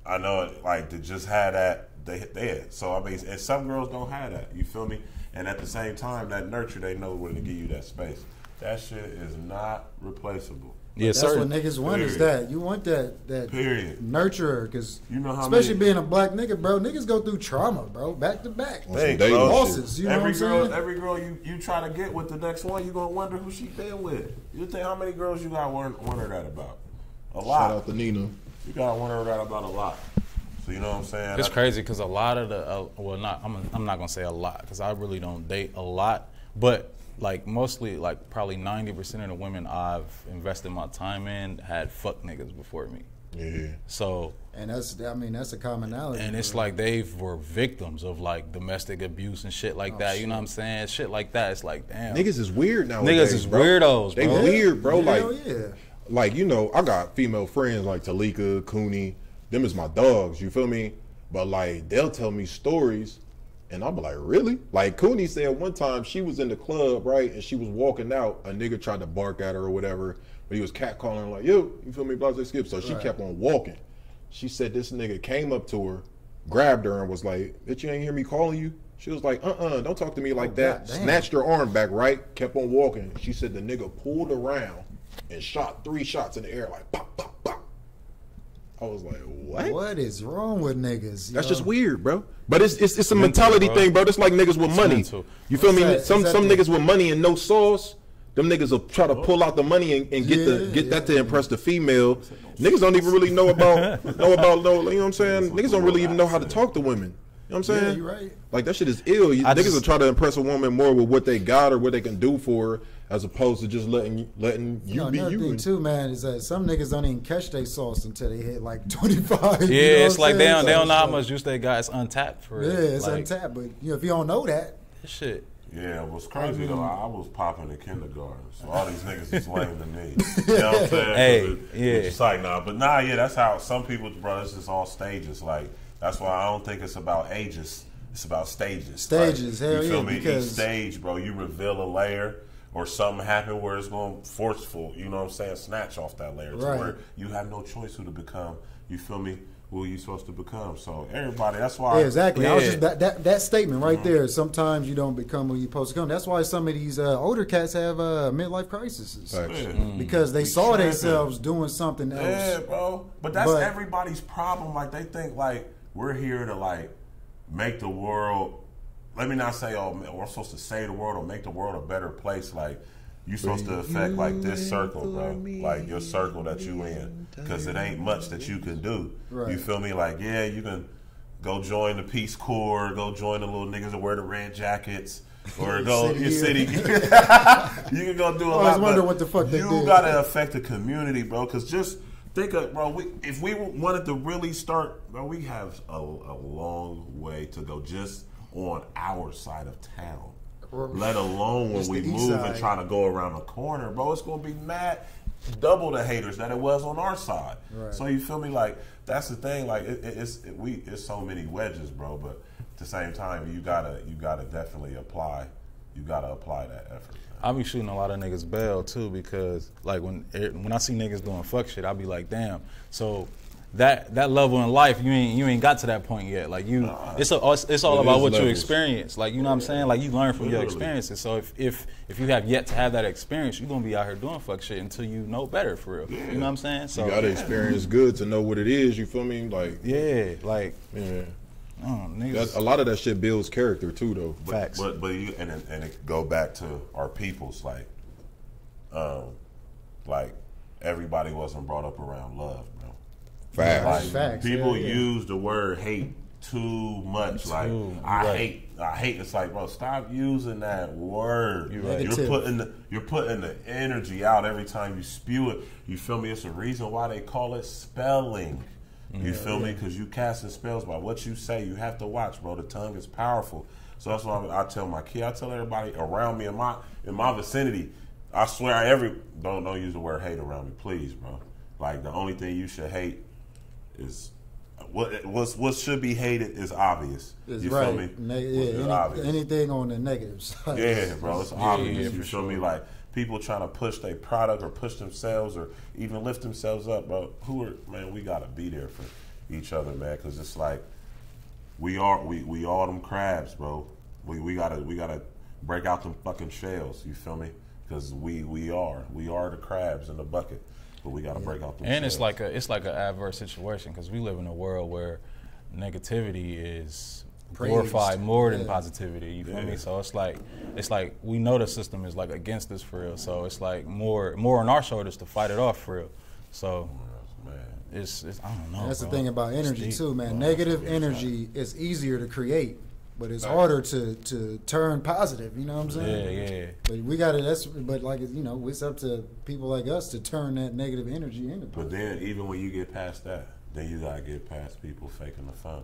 I know it, like to just have that they. So I mean, and some girls don't have that. You feel me? And at the same time, that nurture, they know where to give you that space. That shit is not replaceable. Yeah, That's certain. what niggas want is Period. that. You want that Period. nurturer, because You know how especially many- being a black nigga, bro, niggas go through trauma, bro, back to back. Some Hey, dating bro. Bosses, you know what I'm saying? Every girl you try to get with the next one, you gonna wonder who she been with. You think how many girls you got wonder that about? A lot. Shout out to Nina. You gotta wonder that about a lot. So you know what I'm saying? It's crazy because a lot of the I'm not gonna say a lot because I really don't date a lot, but like mostly like probably 90% of the women I've invested my time in had fuck niggas before me. Yeah. So And that's a commonality. and it's like they were victims of like domestic abuse and shit like that. You know what I'm saying? Shit like that. It's like damn. Niggas is weird now. Niggas is weirdos, They bro. weird, bro. Hell Like, yeah. like, you know, I got female friends like Talika, Cooney. Them is my dogs, you feel me? But like, they'll tell me stories, and I'm like, really? Like, Cooney said one time she was in the club, right? And she was walking out. A nigga tried to bark at her or whatever, but he was catcalling like, yo, you feel me? Blah, blah, skip. So she kept on walking. She said this nigga came up to her, grabbed her, and was like, bitch, you ain't hear me calling you? She was like, don't talk to me like that. goddamn. Snatched her arm back, right? Kept on walking. She said the nigga pulled around and shot 3 shots in the air, like pop, pop, pop. I was like, what? What is wrong with niggas? That's yo? just weird, bro. But it's a mental, mentality bro. thing, bro. It's like niggas with money. mental. You feel me? What's that? Some Is that the- niggas with money and no sauce. Them niggas will try to pull out the money and get that to impress the female. Niggas don't even really know about you know what I'm saying? Niggas don't really even know how to talk to women. You know what I'm Yeah, saying? you right. Like that shit is ill. Niggas will try to impress a woman more with what they got or what they can do for her, as opposed to just letting you be Another you. thing too, man, is that some niggas don't even catch their sauce until they hit like 25. Yeah, you know it's what I'm like they saying? don't know So how it's much juice they got. It's untapped for like, it. yeah, it's like, untapped. But you know, if you don't know that, this shit. Yeah, it was crazy though. I was popping in kindergarten, so all these niggas is lame to me. You know what I'm saying? Hey, It's just like yeah, that's how some people, bro. It's just all stages. Like that's why I don't think it's about ages. It's about stages. Stages, Like, hell you feel yeah, me? because- Each stage, bro, you reveal a layer or something happen where it's going forceful. You know what I'm saying? Snatch off that layer to Right. where you have no choice who to become. You feel me? Who you supposed to become? So everybody, that's why. yeah, exactly. I was Yeah. just that statement right there. Sometimes you don't become who you're supposed to become. That's why some of these older cats have midlife crises Facts. Yeah. because they Be saw tripping. themselves doing something else. Yeah, bro. But that's But- everybody's problem. Like they think like we're here to like make the world. Let me not say we're supposed to save the world or make the world a better place. Like you supposed to affect like this circle, bro. Like your circle that you in, because it ain't much that you can do. Right. You feel me? Like yeah, you can go join the Peace Corps, go join the little niggas that wear the red jackets. Or go City your Gear. city. You can go do a I always lot. wonder but what the fuck they you did. gotta affect the community, bro. Because just think of, bro. If we wanted to really start, bro, we have a long way to go just on our side of town. Let alone when Just we the east move and side. try to go around the corner, bro. It's gonna be mad, double the haters that it was on our side. Right. So you feel me? Like that's the thing. Like it's so many wedges, bro. But at the same time, you gotta definitely apply. You gotta apply that effort. I be shooting a lot of niggas bail too because like when I see niggas doing fuck shit, I be like, damn. So that level in life, you ain't got to that point yet. Like it's all It about is what you levels. experience. Like you know what I'm saying. Like you learn from your Literally. experiences. So if you have yet to have that experience, you're gonna be out here doing fuck shit until you know better for real. You know what I'm saying? So You gotta experience good to know what it is. You feel me? Like yeah, like yeah. Niggas. A lot of that shit builds character too, though. Facts. But you and it go back to our peoples like everybody wasn't brought up around love, bro. Facts. Like, Facts, people yeah. use the word hate too much. Like I hate. It's like, bro, stop using that word. Right. You're putting the energy out every time you spew it. You feel me? It's a reason why they call it spelling. You feel me? Because you casting spells by what you say. You have to watch, bro. The tongue is powerful. So that's why I tell my kid. I tell everybody around me in my vicinity. I swear, don't use the word hate around me, please, bro. Like the only thing you should hate is what should be hated is obvious. It's you right. feel me? Obvious. Anything on the negative side. Yeah, bro, it's obvious. yeah, You for feel sure. me? Like people trying to push their product or push themselves or even lift themselves up, bro. We gotta be there for each other, man, because it's like we all them crabs, bro. We gotta break out them fucking shells. You feel me? Because we are the crabs in the bucket, but we gotta break out them And shells. it's like an adverse situation because we live in a world where negativity is Praised. glorified more than Yeah. positivity. You feel Yeah. me? So it's like we know the system is like against us for real. So it's like more on our shoulders to fight it off for real. So Man. it's I don't know. That's the bro. thing about It's energy deep. too, man. Negative energy is easier to create, but it's harder to turn positive. You know what I'm saying? Yeah. But we got to. But like it's up to people like us to turn that negative energy into. But then, even when you get past that, then you gotta get past people faking the fun.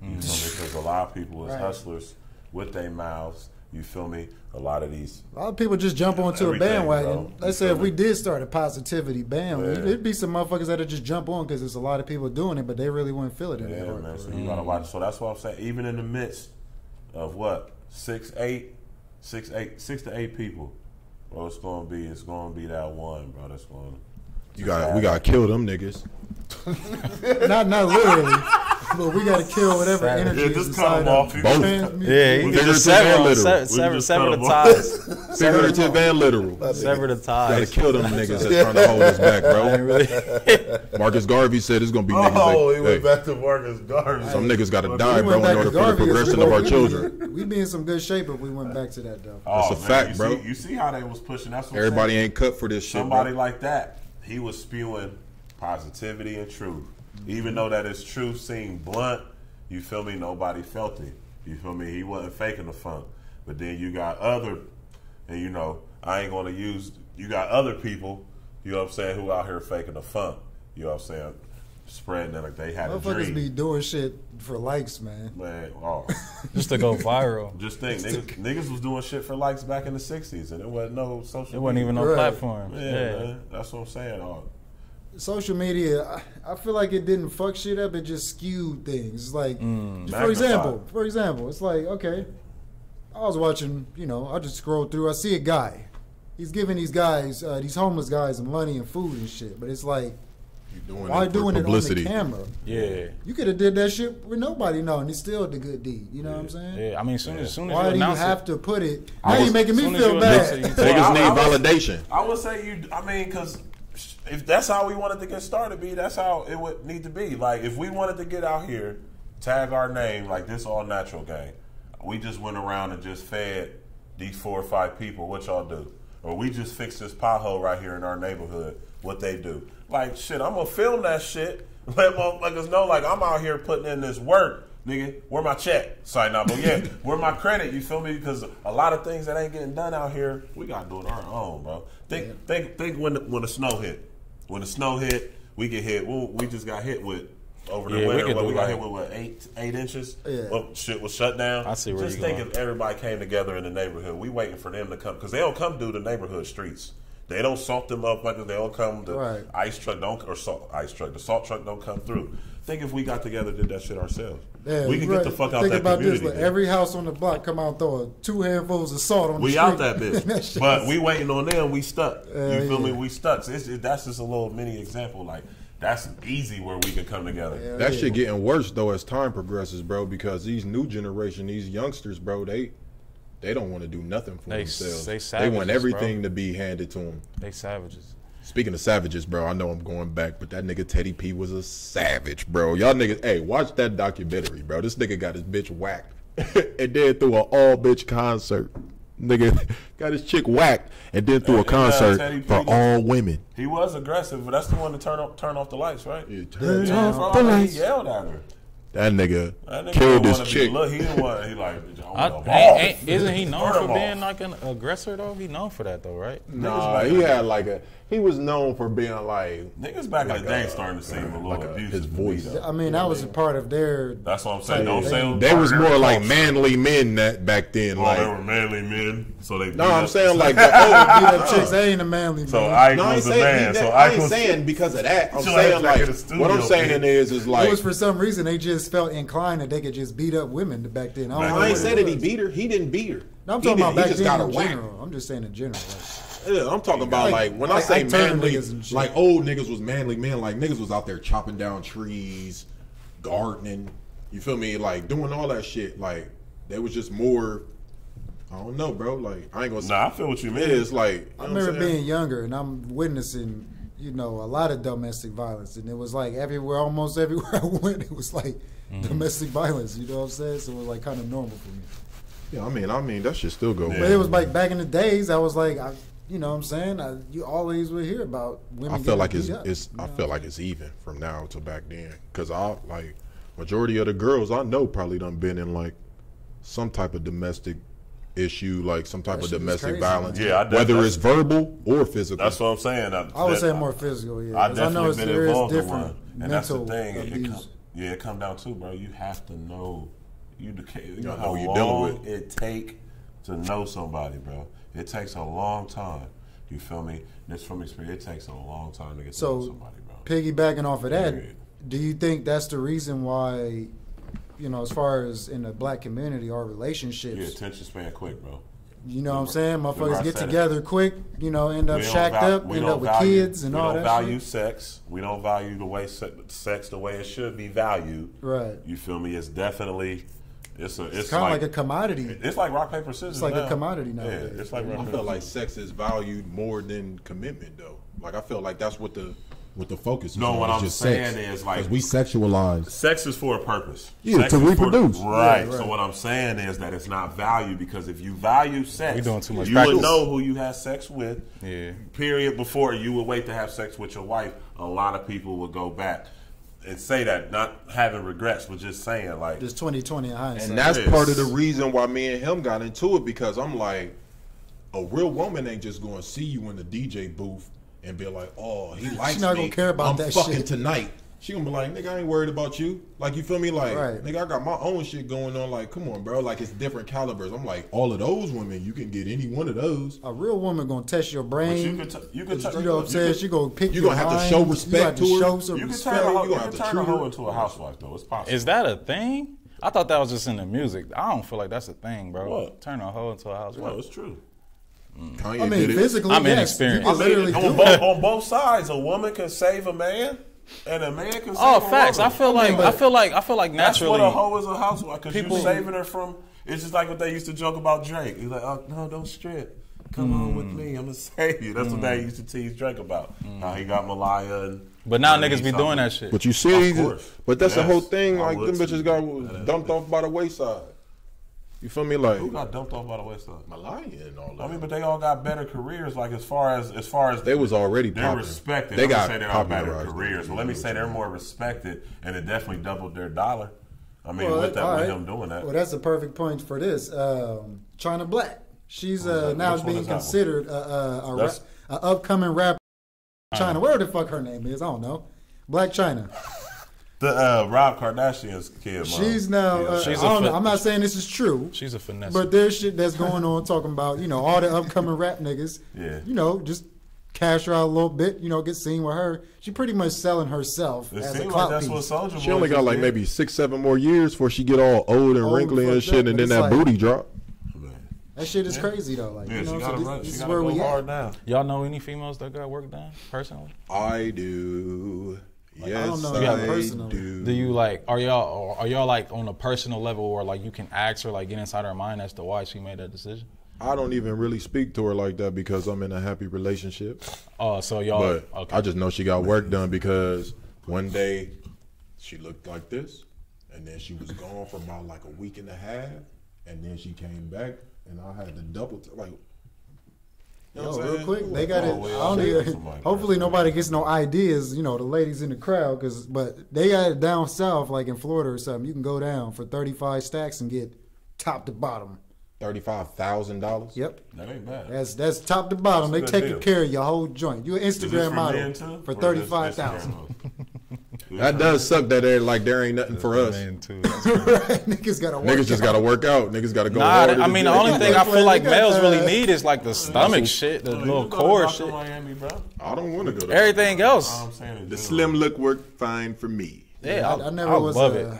You feel me? Because a lot of people is Right. hustlers with their mouths. You feel me? A lot of these. A lot of people just jump onto a Everything, bandwagon. bro. Let's You say if feel we me? did start a positivity bandwagon, Yeah. there'd be some motherfuckers that'd just jump on because there's a lot of people doing it, but they really wouldn't feel it in their Yeah, heart. man. for So real. you gotta watch. So that's what I'm saying. Even in the midst of what 6 to 8 people, bro, it's gonna be that one, bro. That's going. We gotta kill them niggas. Not literally, but we got to kill whatever Savage. energy Yeah, is just cut inside them of off. us. Both. Transmute. Yeah, you We can can just just sever literal. sever We the just ties. Figurative and literal. Sever the Gotta ties. kill them niggas that's trying to hold us back, bro. Marcus Garvey said it's gonna be niggas. Oh, like, he went hey, back to Marcus Garvey. some niggas gotta We die, bro, went in back order to for the Garvey. progression of our children. We'd be in some good shape if we went back to that, though. Oh, That's a man, fact, you bro. See, you see how they was pushing. That's what I'm Everybody saying. ain't cut for this shit, Somebody bro. like that, he was spewing positivity and truth. Even though that his truth seemed blunt, you feel me? Nobody felt it. You feel me? He wasn't faking the funk. But then you got other, and I ain't gonna use. You got other people, you know what I'm saying, who out here faking the funk. You know what I'm saying? Spreading it like they had a Motherfuckers dream. be doing shit for likes, man. Man, oh. Just to go viral. Just think, niggas was doing shit for likes back in the 60s, and there wasn't no social It wasn't even no Right. platform. Yeah, Yeah. man. That's what I'm saying. Oh, Social media, I feel like it didn't fuck shit up. It just skewed things. It's like, for magnified. example, it's like, okay, I was watching, I just scroll through. I see a guy. He's giving these guys, these homeless guys, money and food and shit. But it's like, why doing it on the camera? Yeah. You could have did that shit with nobody knowing. He still did a good deed. You know what I'm saying? Yeah. I mean, soon as Why you do you announce have it, to put it? I Now was- you making me soon as feel you bad. announce it, you Niggas I need would- validation. I would say because if that's how we wanted to get started, that's how it would need to be. Like, if we wanted to get out here, tag our name, like this all natural gang, we just went around and just fed these 4 or 5 people, what y'all do? Or we just fixed this pothole right here in our neighborhood, what they do? Like, shit, I'm gonna film that shit, let motherfuckers know, like, I'm out here putting in this work, nigga. Where my check? Sorry, not, but yeah, where my credit? You feel me? Because a lot of things that ain't getting done out here, we gotta do it our own, bro. Think when the snow hit. When the snow hit, we get hit. We just got hit with over the Yeah, we winter. could We do got like- hit with 8 inches. Yeah. Well, shit was shut down. I see where just you're think going. if everybody came together in the neighborhood. We waiting for them to come because they don't come do the neighborhood streets. They don't salt them up like they don't come. The Right. ice truck don't or ice truck. The salt truck don't come through. Think if we got together and did that shit ourselves. Yeah, we can right. get the fuck out Think that about community. this: like, man. every house on the block come out and throw 2 handfuls of salt on the We street. out that bitch. That shit But is- we waiting on them. We stuck. You feel me? yeah. We stuck. So that's just a little mini example. Like, that's easy where we can come together. Yeah. That shit getting worse though as time progresses, bro. Because these new generation, these youngsters, bro, they don't want to do nothing for They themselves. they They savages, want everything bro. to be handed to them. They savages. Speaking of savages, bro, I know I'm going back, but that nigga Teddy P was a savage, bro. Y'all niggas, hey, watch that documentary, bro. This nigga got his bitch whacked and then threw an all bitch concert. Nigga got his chick whacked and then threw a concert for all women. He was aggressive, but that's the one to turn off the lights, right? Yeah, turn off the lights. He yelled at her. That nigga killed his chick. Look, he didn't want. He like, isn't he known for being like an aggressor though? He known for that though, right? Nah, he had like he was known for being like niggas back in the day starting to seem a little abusive. His voice. I mean, that was a part of their. That's what I'm saying. Don't say they was more like manly men that back then. Well, like they were manly men, so they. No, I'm saying like beat up chicks. They ain't a manly man. So Ike was a man. So I ain't saying because of that. I'm saying like what I'm saying is like it was for some reason they just felt inclined that they could just beat up women back then. I ain't saying that he beat her. He didn't beat her. No, I'm talking about back then in general. I'm just saying in general. Yeah, I'm talking about like when I say manly, like old niggas was manly men. Like niggas was out there chopping down trees, gardening. You feel me? Like doing all that shit. Like they was just more. I don't know, bro. Like I ain't gonna. Nah, I feel what you mean. It's like I remember being younger and I'm witnessing, a lot of domestic violence, and it was like almost everywhere I went, it was like domestic violence. You know what I'm saying? So it was like kind of normal for me. Yeah, I mean that shit still go. But it was like back in the days, I was like, you know what I'm saying? You always would hear about women. I feel like beat up, I feel like it's even from now to back then, because I like majority of the girls I know probably done been in like some type of domestic issue, like some type of domestic violence. Yeah, whether it's verbal or physical. That's what I'm saying. I would say more physical. Yeah, I definitely been involved in different one, and that's the thing. Abuse. It come down to, bro. You have to know. You know know how who you dealing long with. it take to know somebody, bro. It takes a long time. You feel me? This from experience. It takes a long time to get to know somebody, bro. Piggybacking off of that, Period. do you think that's the reason why, as far as in the black community, our relationships? Yeah, attention span quick, bro. You know what I'm saying? Motherfuckers get together quick, end up shacked up, end up with kids and all that. We don't value sex. We don't value the way sex the way it should be valued. Right. You feel me? It's definitely it's kind of like a commodity. It's like rock paper scissors. It's like now. a commodity nowadays. Yeah, it's like rock, I paper, feel like scissors. sex is valued more than commitment, though. Like I feel like that's what the focus is. No, on. what It's I'm just saying sex. is like we sexualize. sex is for a purpose. Yeah, sex to is reproduce. Right. Right. So what I'm saying is that it's not valued, because if you value sex, We doing too much you practice. would know who you had sex with. Yeah. Period. Before you would wait to have sex with your wife, a lot of people would go back and say that, not having regrets, but just saying like Just 2020 in hindsight. And that's Yes. part of the reason why me and him got into it, because I'm like, a real woman ain't just going to see you in the DJ booth and be like, oh, he likes me. not gonna care about I'm that fucking shit. tonight. She gonna be like, nigga, I ain't worried about you. Like, you feel me? Like, Right. nigga, I got my own shit going on. Like, come on, bro. Like, it's different calibers. I'm like, all of those women, you can get any one of those. A real woman gonna test your brain. you could You know what I'm saying? She gonna pick You your gonna have to mind. show respect You have to her. show some You can respect. turn a hoe, You you gonna can have to turn a treat hoe her. into a housewife, though. It's possible. Is that a thing? I thought that was just in the music. I don't feel like that's a thing, bro. What? Turn a hoe into a housewife. No, it's true. Kanye I mean, did it. physically, I'm yes, inexperienced. you can literally do it. On both sides, a woman can save a man, and a man can save Oh, a facts. woman. I feel like That's naturally. what a hoe is, a housewife, because People- you saving her from. It's just like what they used to joke about Drake. He's like, oh no, don't strip. Come on with me. I'm gonna save you. That's what they used to tease Drake about. How he got Malaya and. But now and niggas be doing that shit. But you see, Of course. but that's the Yes. whole thing. I Like, would them too. bitches got dumped off by the wayside. You feel me? Like, Who got dumped off by the wayside? Malaya and all that. I mean, but they all got better careers. Like as far as They was already they're popular. respected. They Let me got say they all better popularized. careers. But let me say they're more respected, and it definitely doubled their dollar. I mean, Well, with all right. him doing that. Well, that's a perfect point for this. China Black. She's that? now Which one being is that one? considered That's- a upcoming rapper. China, where the fuck her name is? I don't know. Black China. The Rob Kardashian's kid, mom. She's now. Yeah. She's I don't a know. I'm not saying this is true. She's a finesse. But there's shit that's going on talking about, all the upcoming rap niggas. Yeah. Just cash her out a little bit, get seen with her. She pretty much selling herself It as a seems like clout that's piece. what Soldier She only got like maybe 6-7 more years before she get all old and Old wrinkly and fucked shit, up, and but then it's that like- booty drop. That shit is crazy though. Like, Yeah, she so got to this, run. this She is got where to we go at. hard now. Y'all know any females that got work done personally? I do. Yes, don't know I that personally. Do you like? Are y'all like on a personal level, or like you can ask her, like get inside her mind as to why she made that decision? I don't even really speak to her like that because I'm in a happy relationship. Oh, so y'all. But Okay. I just know she got work done because one day she looked like this, and then she was gone for about like a week and a half, and then she came back, and I had to double like. You know Yo, what I'm real saying? quick, they got it. well, I don't yeah, even, somebody hopefully person. nobody gets no ideas. You know, the ladies in the crowd, but they got it down south, like in Florida or something. You can go down for 35 stacks and get top to bottom. $35,000. Yep, That ain't bad. that's top to bottom. They That's a good taking deal. care of your whole joint. You an Is this Instagram for model men too? for Or is this 35,000. Instagram? That does suck that there ain't nothing for us. Man, too. Right? Niggas gotta work. Niggas just out. gotta work out. Niggas gotta go Nah, harder. I to mean do the it. only thing I feel like They got, males really need is like the stomach shit, the You little go to core Dr. shit. Miami, bro. I don't want to go there. Everything else, All I'm saying is The do slim look worked fine for me. yeah, I never was. love it.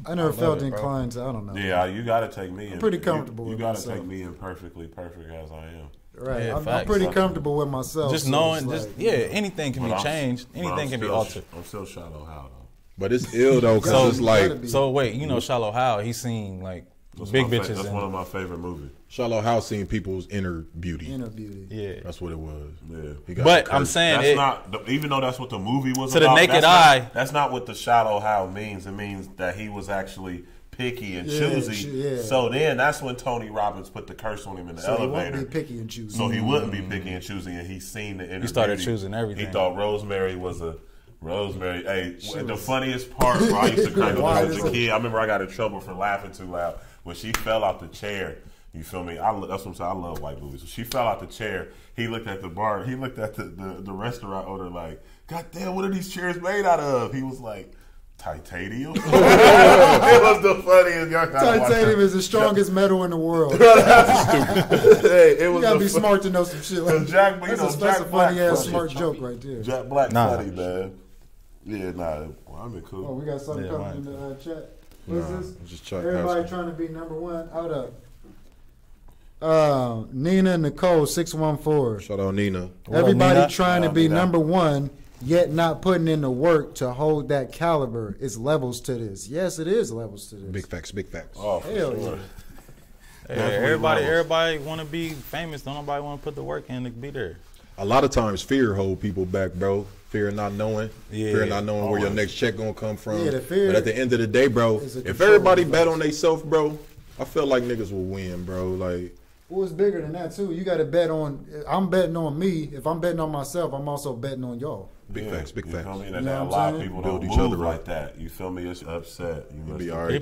I never felt it, bro. inclined to. I don't know. Yeah, you got to take me. I'm pretty comfortable You with got to myself. take me in perfectly perfect as I am. Right. Yeah, I'm facts. pretty comfortable with myself. Just so knowing, it's just like, anything can be changed, anything can be altered. I'm still shallow how though. But it's ill though, cause So- it's like gotta be. So wait, you know Shallow Hal? He's seen like That's big my bitches. That's in- one of my favorite movies. Shallow House seeing people's inner beauty. inner beauty. yeah, That's what it was. Yeah. He got but the I'm curse. saying That's it. not even though that's what the movie was To the about, naked that's eye. That's not what the shallow how means. It means that he was actually picky and Yeah, choosy. yeah. So then that's when Tony Robbins put the curse on him in the So he elevator. won't be picky and choosy. So he wouldn't be picky and choosy, and he's seen the inner He started beauty. choosing everything. He thought Rosemary was a Rosemary. Hey, the funniest part, bro, I used to crack up Why as is a it- kid. I remember I got in trouble for laughing too loud when she fell out the chair. You feel me? That's what I'm saying. I love white movies. So she fell out the chair. He looked at the bar. He looked at the restaurant owner like, God damn, what are these chairs made out of? He was like, titanium. It was the funniest. Y'all gotta watch Titanium it. is the strongest metal in the world. Hey, it You was gotta the be fu- smart to know some shit like Cause Jack, that. you That's know, a Jack Black funny ass funny. smart joke right there. Jack Black Nah. funny, man. Yeah, nah. Well, I'm cool. Oh, we got something Yeah, coming in mine. the chat. What's Nah, this? just try Everybody pass. trying to be number one. Hold up. Nina Nicole 614. Shout out Nina. What up, Everybody Nina? trying to Shout out, be Nina. number one, yet not putting in the work to hold that caliber. It's levels to this. Yes, it is levels to this. Big facts, big facts. Oh, for Hell sure. yeah. Hey, Definitely everybody levels. want to be famous. Don't nobody want to put the work in to be there. A lot of times fear hold people back, bro. Fear of not knowing. Yeah, Fear of not knowing where your always. next check gonna come from. Yeah, the fear but at the end of the day, bro, is a if control everybody device. bet on themselves, bro, I feel like niggas will win, bro. Like, Well, it's bigger than that too. You got to bet on. I'm betting on me. If I'm betting on myself, I'm also betting on y'all. big Yeah, facts, big you facts. feel me? You That know a what lot I'm of saying? people Build don't each move other up. like that. You feel me? It's upset. You You'll be must- all right.